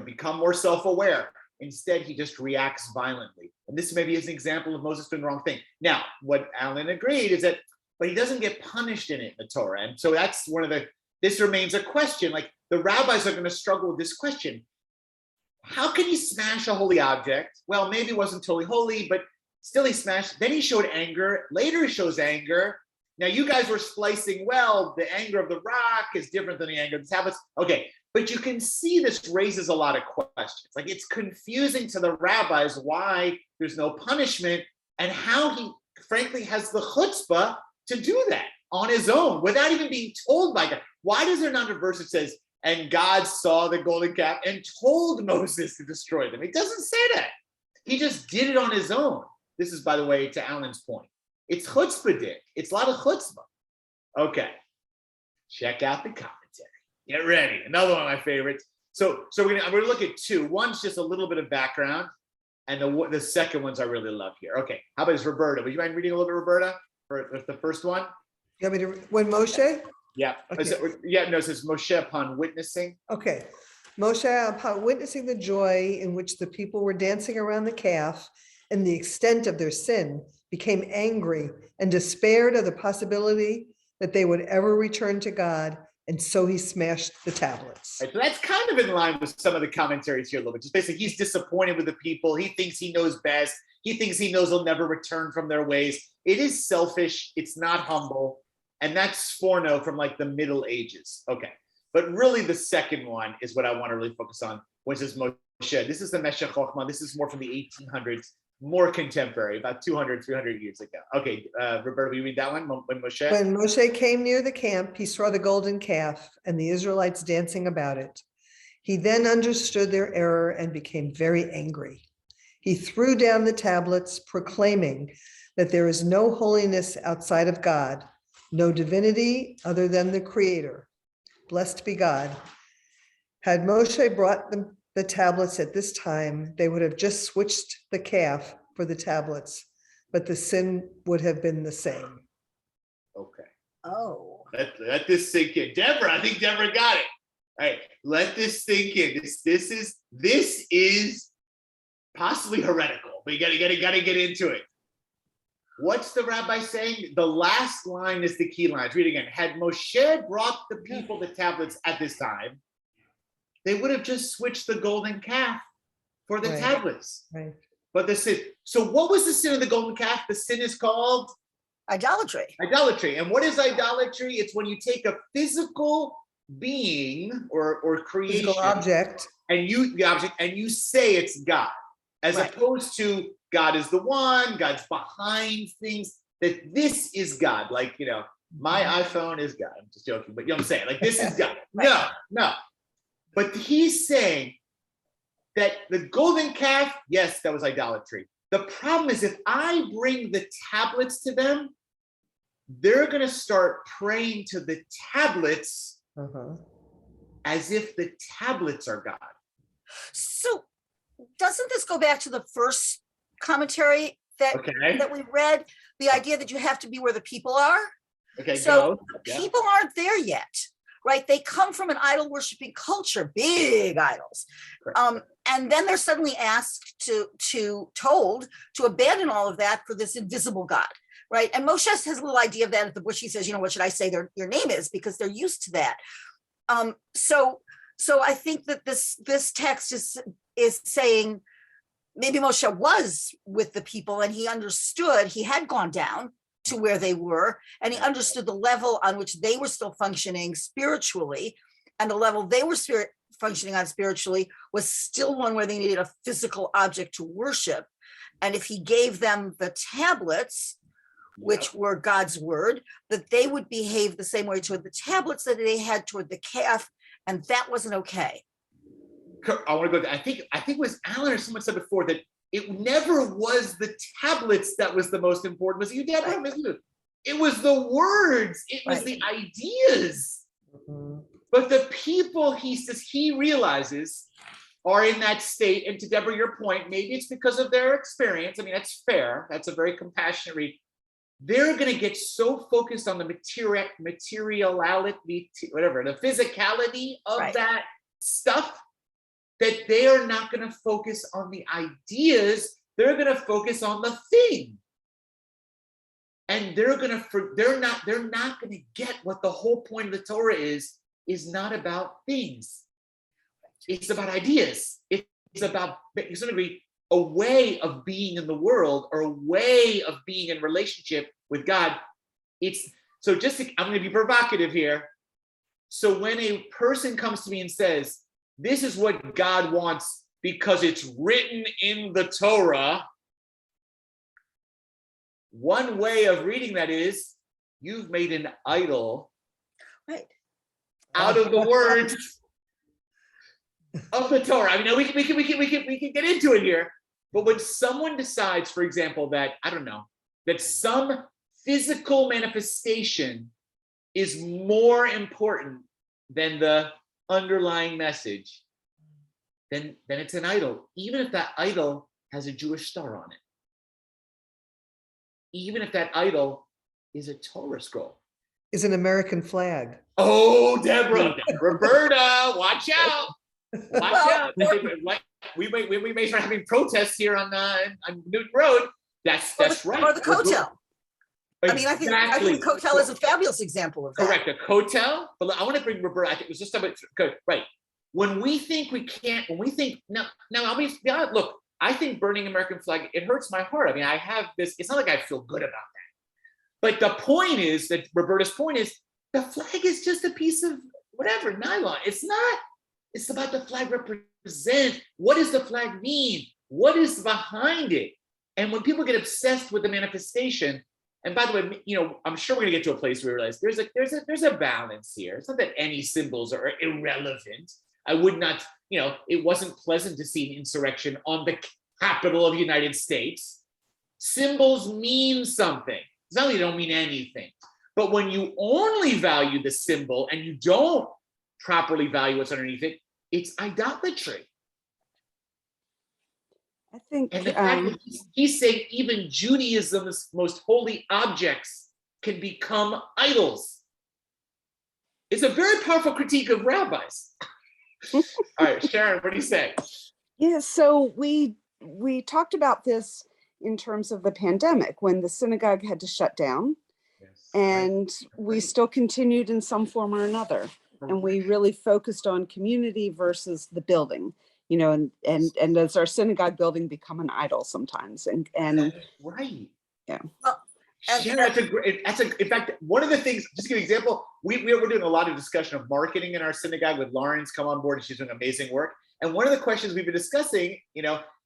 become more self-aware. Instead, he just reacts violently. And this maybe is an example of Moses doing the wrong thing. Now, what Alan agreed is that, but he doesn't get punished in it in the Torah. And so that's this remains a question. Like the rabbis are going to struggle with this question. How can he smash a holy object? Well, maybe it wasn't totally holy, but still he smashed. Then he showed anger. Later he shows anger. Now you guys were splicing, well, the anger of the rock is different than the anger of the tablets. Okay, but you can see this raises a lot of questions. Like it's confusing to the rabbis why there's no punishment and how he frankly has the chutzpah to do that on his own without even being told by God. Why does there not a verse that says, and God saw the golden calf and told Moses to destroy them? It doesn't say that. He just did it on his own. This is, by the way, to Alan's point. It's chutzpah, Dick. It's a lot of chutzpah. Okay. Check out the commentary. Get ready. Another one of my favorites. So we're gonna look at two. One's just a little bit of background, and the second ones I really love here. Okay. How about this, Roberta? Would you mind reading a little bit, Roberta, for the first one? You want me to, when Moshe? Yeah. Okay. It says Moshe upon witnessing. Okay. Moshe, upon witnessing the joy in which the people were dancing around the calf and the extent of their sin, became angry and despaired of the possibility that they would ever return to God. And so he smashed the tablets. Right, so that's kind of in line with some of the commentaries here a little bit. Just basically, he's disappointed with the people. He thinks he knows best. He thinks he knows they'll never return from their ways. It is selfish. It's not humble. And that's Sforno from like the Middle Ages. Okay. But really the second one is what I want to really focus on, which is Moshe. This is the Meshech Chochmah. This is more from the 1800s, more contemporary, about 200, 300 years ago. Okay, Roberta, will you read that one? When Moshe? When Moshe came near the camp, he saw the golden calf and the Israelites dancing about it. He then understood their error and became very angry. He threw down the tablets, proclaiming that there is no holiness outside of God, no divinity other than the Creator. Blessed be God. Had Moshe brought the tablets at this time, they would have just switched the calf for the tablets, but the sin would have been the same. Okay. Oh. Let this sink in. Deborah, I think Deborah got it. All right, let this sink in. This is possibly heretical, but you gotta get into it. What's the rabbi saying? The last line is the key line. Let's read it again. Had Moshe brought the people the tablets at this time, they would have just switched the golden calf for the tablets. Right. But the sin. So what was the sin of the golden calf? The sin is called Idolatry. Idolatry. And what is idolatry? It's when you take a physical being or creation, Physical object, and you say it's God, as opposed to God is the one, God's behind things, that this is God. Like, my iPhone is God. I'm just joking, but you know what I'm saying? Like, this is God. No. But he's saying that the golden calf, yes, that was idolatry. The problem is if I bring the tablets to them, they're going to start praying to the tablets as if the tablets are God. So doesn't this go back to the first commentary that we read? The idea that you have to be where the people are. Okay, so people aren't there yet, right? They come from an idol worshiping culture, big idols. And then they're suddenly told to abandon all of that for this invisible God, right? And Moshe has a little idea of that at the bush. He says, what should I say your name is? Because they're used to that. So I think that this text is saying maybe Moshe was with the people and he understood he had gone down to where they were, and he understood the level on which they were still functioning spiritually, and the level they were functioning on spiritually was still one where they needed a physical object to worship. And if he gave them the tablets, which were God's word, that they would behave the same way toward the tablets that they had toward the calf, and that wasn't okay. I want to go. I think it was Alan or someone said before that it never was the tablets that was the most important. Was it you, Deborah? Right. It was the words. It was the ideas. But the people, he says, he realizes are in that state. And to Deborah, your point, maybe it's because of their experience. I mean, that's fair. That's a very compassionate read. They're going to get so focused on the materiality, whatever, the physicality of that stuff, that they are not going to focus on the ideas. They're going to focus on the thing. And they're not going to get what the whole point of the Torah is not about things. It's about ideas. It's about, to some degree, a way of being in the world, or a way of being in relationship with God. I'm going to be provocative here. So when a person comes to me and says, this is what God wants because it's written in the Torah, one way of reading that is you've made an idol out of the words of the Torah. I mean, we can get into it here. But when someone decides, for example, that, I don't know, that some physical manifestation is more important than the underlying message, then it's an idol, even if that idol has a Jewish star on it. Even if that idol is a Torah scroll. Is an American flag. Oh, Deborah, Roberta, watch out. Watch out. We may start having protests here on Newton Road. That's right. Or the Kotel. I mean, I think the Kotel is a fabulous example of that. Correct, a Kotel. But I want to bring Roberta. I think it was just about right. When we think we can't, I'll be honest, look, I think burning American flag, it hurts my heart. I mean, I have this, it's not like I feel good about that. But the point is that Roberta's point is the flag is just a piece of whatever, nylon. It's not, it's about the flag represent. What does the flag mean? What is behind it? And when people get obsessed with the manifestation, and by the way, I'm sure we're gonna get to a place where we realize there's a balance here. It's not that any symbols are irrelevant. I would not, it wasn't pleasant to see an insurrection on the capital of the United States. Symbols mean something. It's not that they don't mean anything. But when you only value the symbol and you don't properly value what's underneath it, it's idolatry. I think, and the fact that he's saying even Judaism's most holy objects can become idols. It's a very powerful critique of rabbis. All right, Sharon, what do you say? Yeah, so we talked about this in terms of the pandemic when the synagogue had to shut down, and we still continued in some form or another. And we really focused on community versus the building, and does our synagogue building become an idol sometimes? And right. Yeah. Sharon, in fact, one of the things, just to give an example, we're doing a lot of discussion of marketing in our synagogue with Lauren's come on board, and she's doing amazing work. And one of the questions we've been discussing,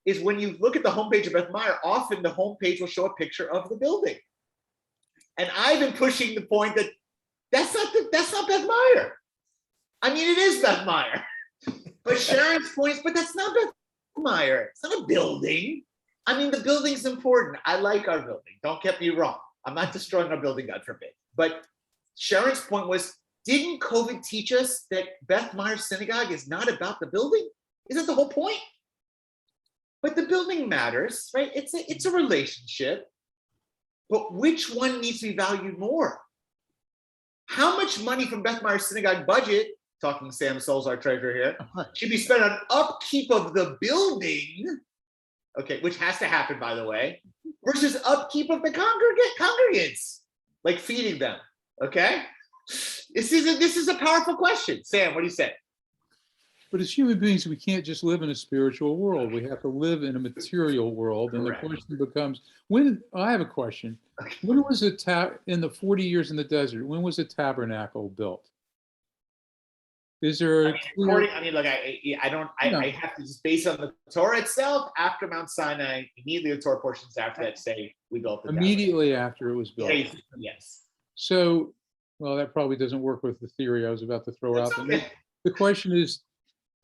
is when you look at the homepage of Beth Meyer, often the homepage will show a picture of the building. And I've been pushing the point that that's not Beth Meyer. I mean, it is Beth Meyer. But Sharon's point is, but that's not Beth Meyer. It's not a building. I mean, the building's important. I like our building. Don't get me wrong. I'm not destroying our building, God forbid. But Sharon's point was, didn't COVID teach us that Beth Meyer Synagogue is not about the building? Isn't that the whole point? But the building matters, right? It's a relationship. But which one needs to be valued more? How much money from Beth Meyer Synagogue budget, talking Sam Souls, our treasurer here, should be spent on upkeep of the building, okay, which has to happen, by the way, versus upkeep of the congregants, like feeding them, okay? This is a powerful question. Sam, what do you say? But as human beings, we can't just live in a spiritual world. We have to live in a material world. And Correct. the question becomes, I have a question. When was in the 40 years in the desert, when was the tabernacle built? Is there I have to just base on the Torah itself after Mount Sinai, immediately the Torah portions after that say we built the immediately after it was built? Yes. So, well, that probably doesn't work with the theory I was about to throw out. Okay. The question is,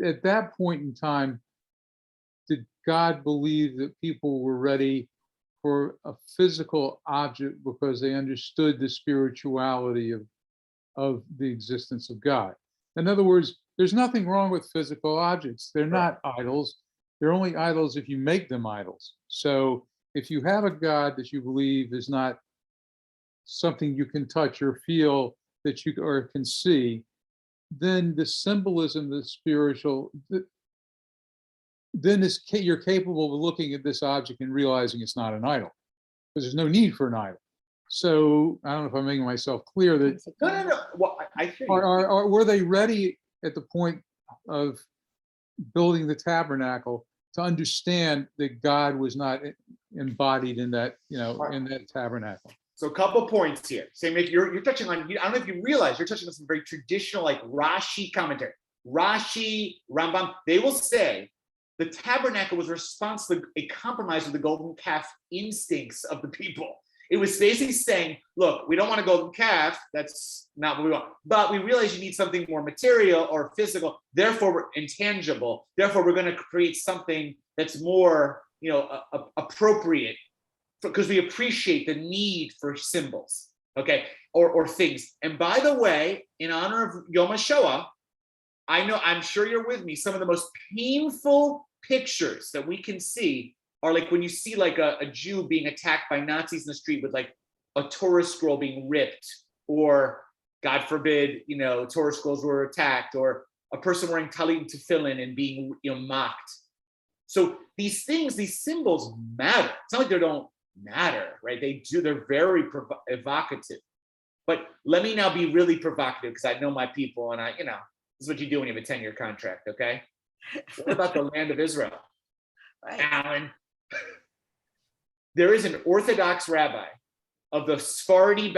at that point in time, did God believe that people were ready for a physical object because they understood the spirituality of the existence of God? In other words, there's nothing wrong with physical objects. They're not idols. They're only idols if you make them idols. So if you have a God that you believe is not something you can touch or feel that you or can see, then the symbolism, the spiritual, then you're capable of looking at this object and realizing it's not an idol, because there's no need for an idol. So I don't know if I'm making myself clear that No. Well, I hear you. were they ready at the point of building the tabernacle to understand that God was not embodied in that, in that tabernacle? So a couple points here. Say, you're touching on, I don't know if you realize, you're touching on some very traditional, like Rashi commentary. Rashi, Rambam, they will say the tabernacle was responsible, a compromise with the golden calf instincts of the people. It was basically saying, look, we don't want a golden calf. That's not what we want. But we realize you need something more material or physical, therefore we're intangible. Therefore, we're going to create something that's more, appropriate, because we appreciate the need for symbols, okay, or things. And by the way, in honor of Yom HaShoah, I'm sure you're with me, some of the most painful pictures that we can see are like when you see like a Jew being attacked by Nazis in the street with like a Torah scroll being ripped, or God forbid, Torah scrolls were attacked, or a person wearing talit and tefillin and being, mocked. So these things, these symbols matter. It's not like they don't matter, right? They do. They're very evocative. But let me now be really provocative, because I know my people, and this is what you do when you have a 10-year contract, okay? What about the land of Israel? Right. Alan, there is an Orthodox rabbi of the Sephardi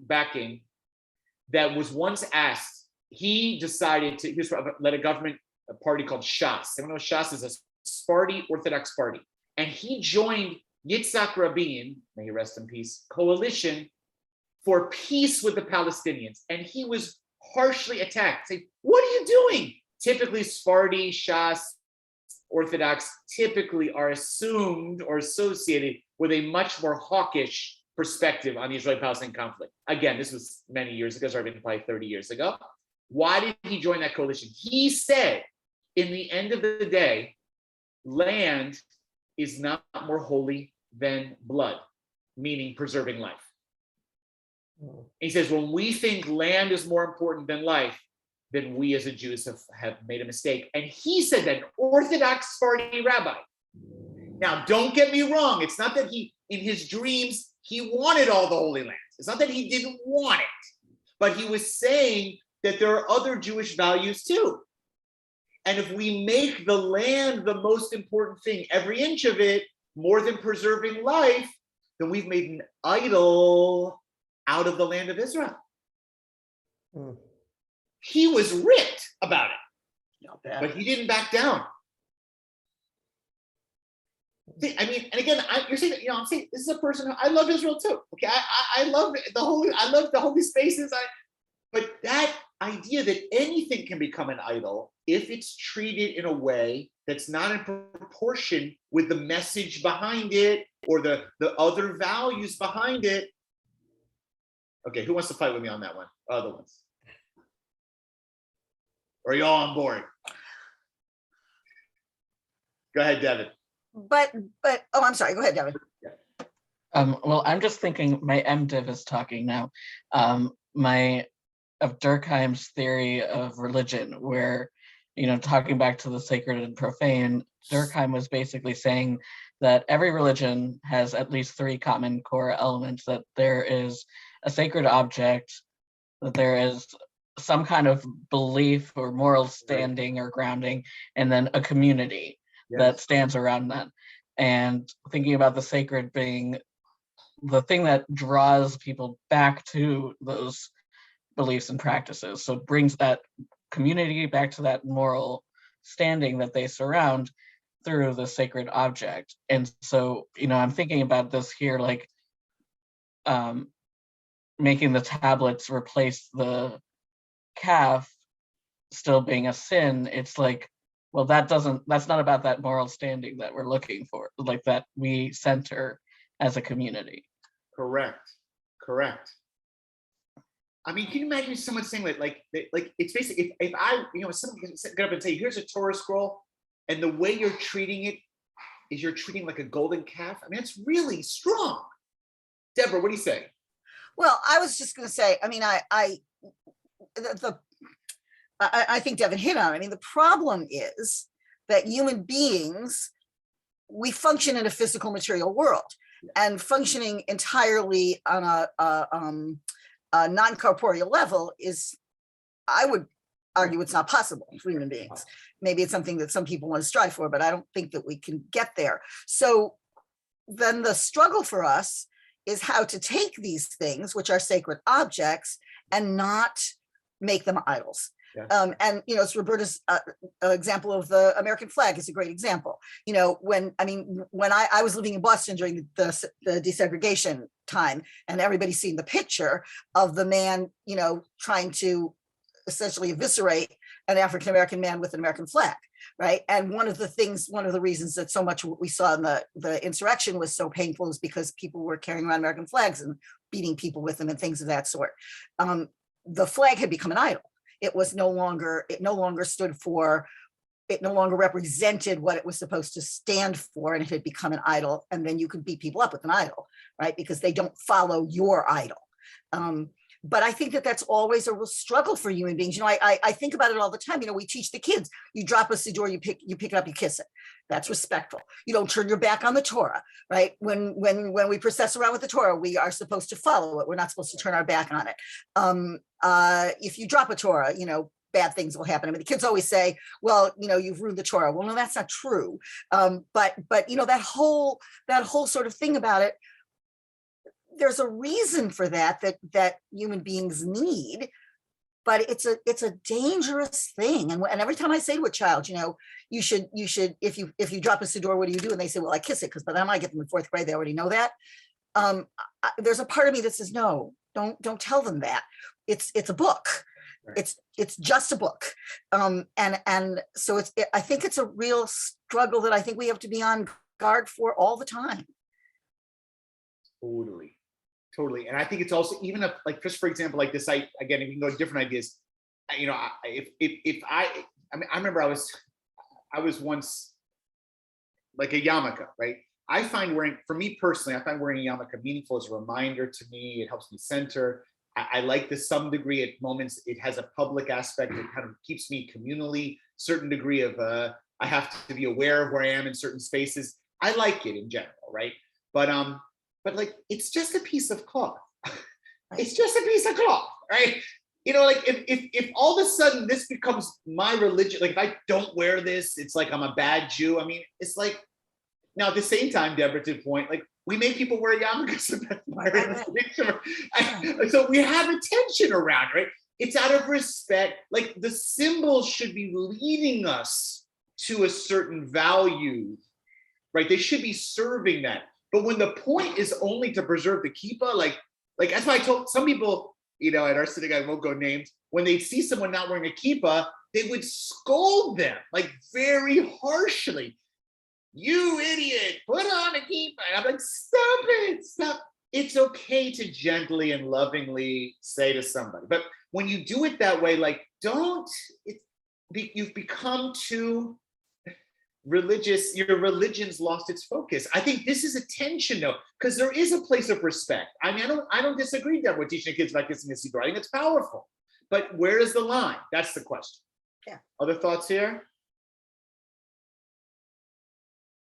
backing that was once asked. He decided to let a party called Shas. Everyone knows Shas is a Sephardi Orthodox party, and he joined Yitzhak Rabin, may he rest in peace, coalition for peace with the Palestinians, and he was harshly attacked. Saying, "What are you doing?" Typically, Sephardi, Shas, Orthodox typically are assumed or associated with a much more hawkish perspective on the Israeli-Palestinian conflict. Again, this was many years ago, so probably 30 years ago. Why did he join that coalition? He said, in the end of the day, land is not more holy than blood, meaning preserving life. He says, when we think land is more important than life, then we as a Jews have made a mistake. And he said that, an Orthodox Sephardi rabbi. Now, don't get me wrong. It's not that in his dreams, he wanted all the Holy Land. It's not that he didn't want it, but he was saying that there are other Jewish values too. And if we make the land the most important thing, every inch of it, more than preserving life, then we've made an idol out of the land of Israel. He was ripped about it, but he didn't back down. I mean, and again, you're saying that, I'm saying this is a person who, I love Israel too. Okay, I love the holy spaces. But that idea that anything can become an idol if it's treated in a way that's not in proportion with the message behind it or the other values behind it. Okay, who wants to fight with me on that one? Other ones. Or are you all on board? Go ahead, Devin. But I'm sorry. Go ahead, Devin. Well, I'm just thinking. My MDiv is talking now. Of Durkheim's theory of religion, where talking back to the sacred and profane, Durkheim was basically saying that every religion has at least 3 common core elements: that there is a sacred object, that there is some kind of belief or moral standing or grounding, and then a community that stands around that. And thinking about the sacred being the thing that draws people back to those beliefs and practices. So it brings that community back to that moral standing that they surround through the sacred object. And so, I'm thinking about this here, like making the tablets replace the calf still being a sin. It's like, well, that's not about that moral standing that we're looking for, like that we center as a community. Correct. I mean, can you imagine someone saying like it's basically, if I, someone can get up and say, here's a Torah scroll, and the way you're treating it is you're treating like a golden calf. I mean, it's really strong. Deborah, what do you say? Well, I was just going to say, I mean, I think Devin hit on it. I mean, the problem is that human beings, we function in a physical material world, and functioning entirely on a non-corporeal level is, I would argue, it's not possible for human beings. Maybe it's something that some people want to strive for, but I don't think that we can get there. So then the struggle for us is how to take these things, which are sacred objects, and not make them idols. Yeah. And it's Roberta's example of the American flag is a great example. When I was living in Boston during the desegregation time, and everybody's seen the picture of the man, trying to essentially eviscerate an African-American man with an American flag, right? And one of the reasons that so much what we saw in the insurrection was so painful is because people were carrying around American flags and beating people with them and things of that sort. The flag had become an idol. It no longer represented what it was supposed to stand for, and it had become an idol. And then you could beat people up with an idol, right? Because they don't follow your idol. But I think that that's always a real struggle for human beings. I think about it all the time. We teach the kids, you drop a siddur, you pick it up, you kiss it. That's respectful. You don't turn your back on the Torah, right? When we process around with the Torah, we are supposed to follow it. We're not supposed to turn our back on it. If you drop a Torah, bad things will happen. I mean, the kids always say, well, you've ruined the Torah. Well, no, that's not true. But that whole sort of thing about it, there's a reason for that human beings need, but it's a dangerous thing. And every time I say to a child, you should, if you drop a siddur, what do you do? And they say, well, I kiss it, because by the time I get them in fourth grade, they already know that. There's a part of me that says, no, don't tell them that. It's a book. Right. It's just a book. And so I think it's a real struggle that I think we have to be on guard for all the time. Totally. And I think it's also, even if, like, just for example, like this, again, if we can go to different ideas, I remember I was once like a yarmulke, right? I find for me personally, I find wearing a yarmulke meaningful as a reminder to me. It helps me center. I like this some degree at moments. It has a public aspect. It kind of keeps me communally, certain degree of, I have to be aware of where I am in certain spaces. I like it in general, right? But like, it's just a piece of cloth. It's just a piece of cloth, right? Like if all of a sudden this becomes my religion, like if I don't wear this, it's like I'm a bad Jew. I mean, it's like, now at the same time, Deborah, to the point, like we make people wear yarmulkes. So we have a tension around, right? It's out of respect. Like the symbols should be leading us to a certain value, right? They should be serving that. But when the point is only to preserve the kippah, like that's why I told some people, at our synagogue, I won't go names, when they see someone not wearing a kippah, they would scold them like very harshly. You idiot, put on a kippah. And I'm like, stop. It's okay to gently and lovingly say to somebody. But when you do it that way, like, you've become too religious, your religion's lost its focus. I think this is a tension though, because there is a place of respect. I mean, I don't disagree, Deborah, with teaching the kids about kissing a siddur. I think it's powerful. But where is the line? That's the question. Yeah. Other thoughts here?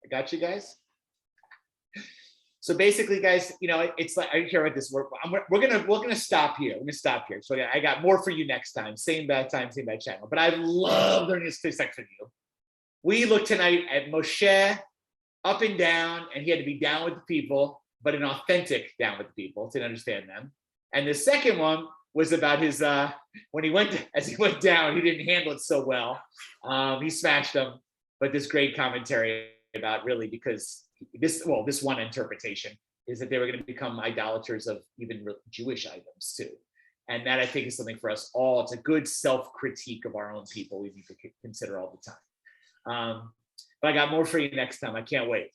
I got you guys. So basically, guys, it's like I care about this. We're gonna stop here. We're gonna stop here. So I got more for you next time. Same bad time, same bad channel. But I love learning this section from you. We look tonight at Moshe up and down, and he had to be down with the people, but an authentic down with the people to understand them. And the second one was about his as he went down, he didn't handle it so well. He smashed them. But this great commentary about really because this one interpretation is that they were going to become idolaters of even Jewish items too. And that I think is something for us all. It's a good self-critique of our own people we need to consider all the time. But I got more for you next time. I can't wait.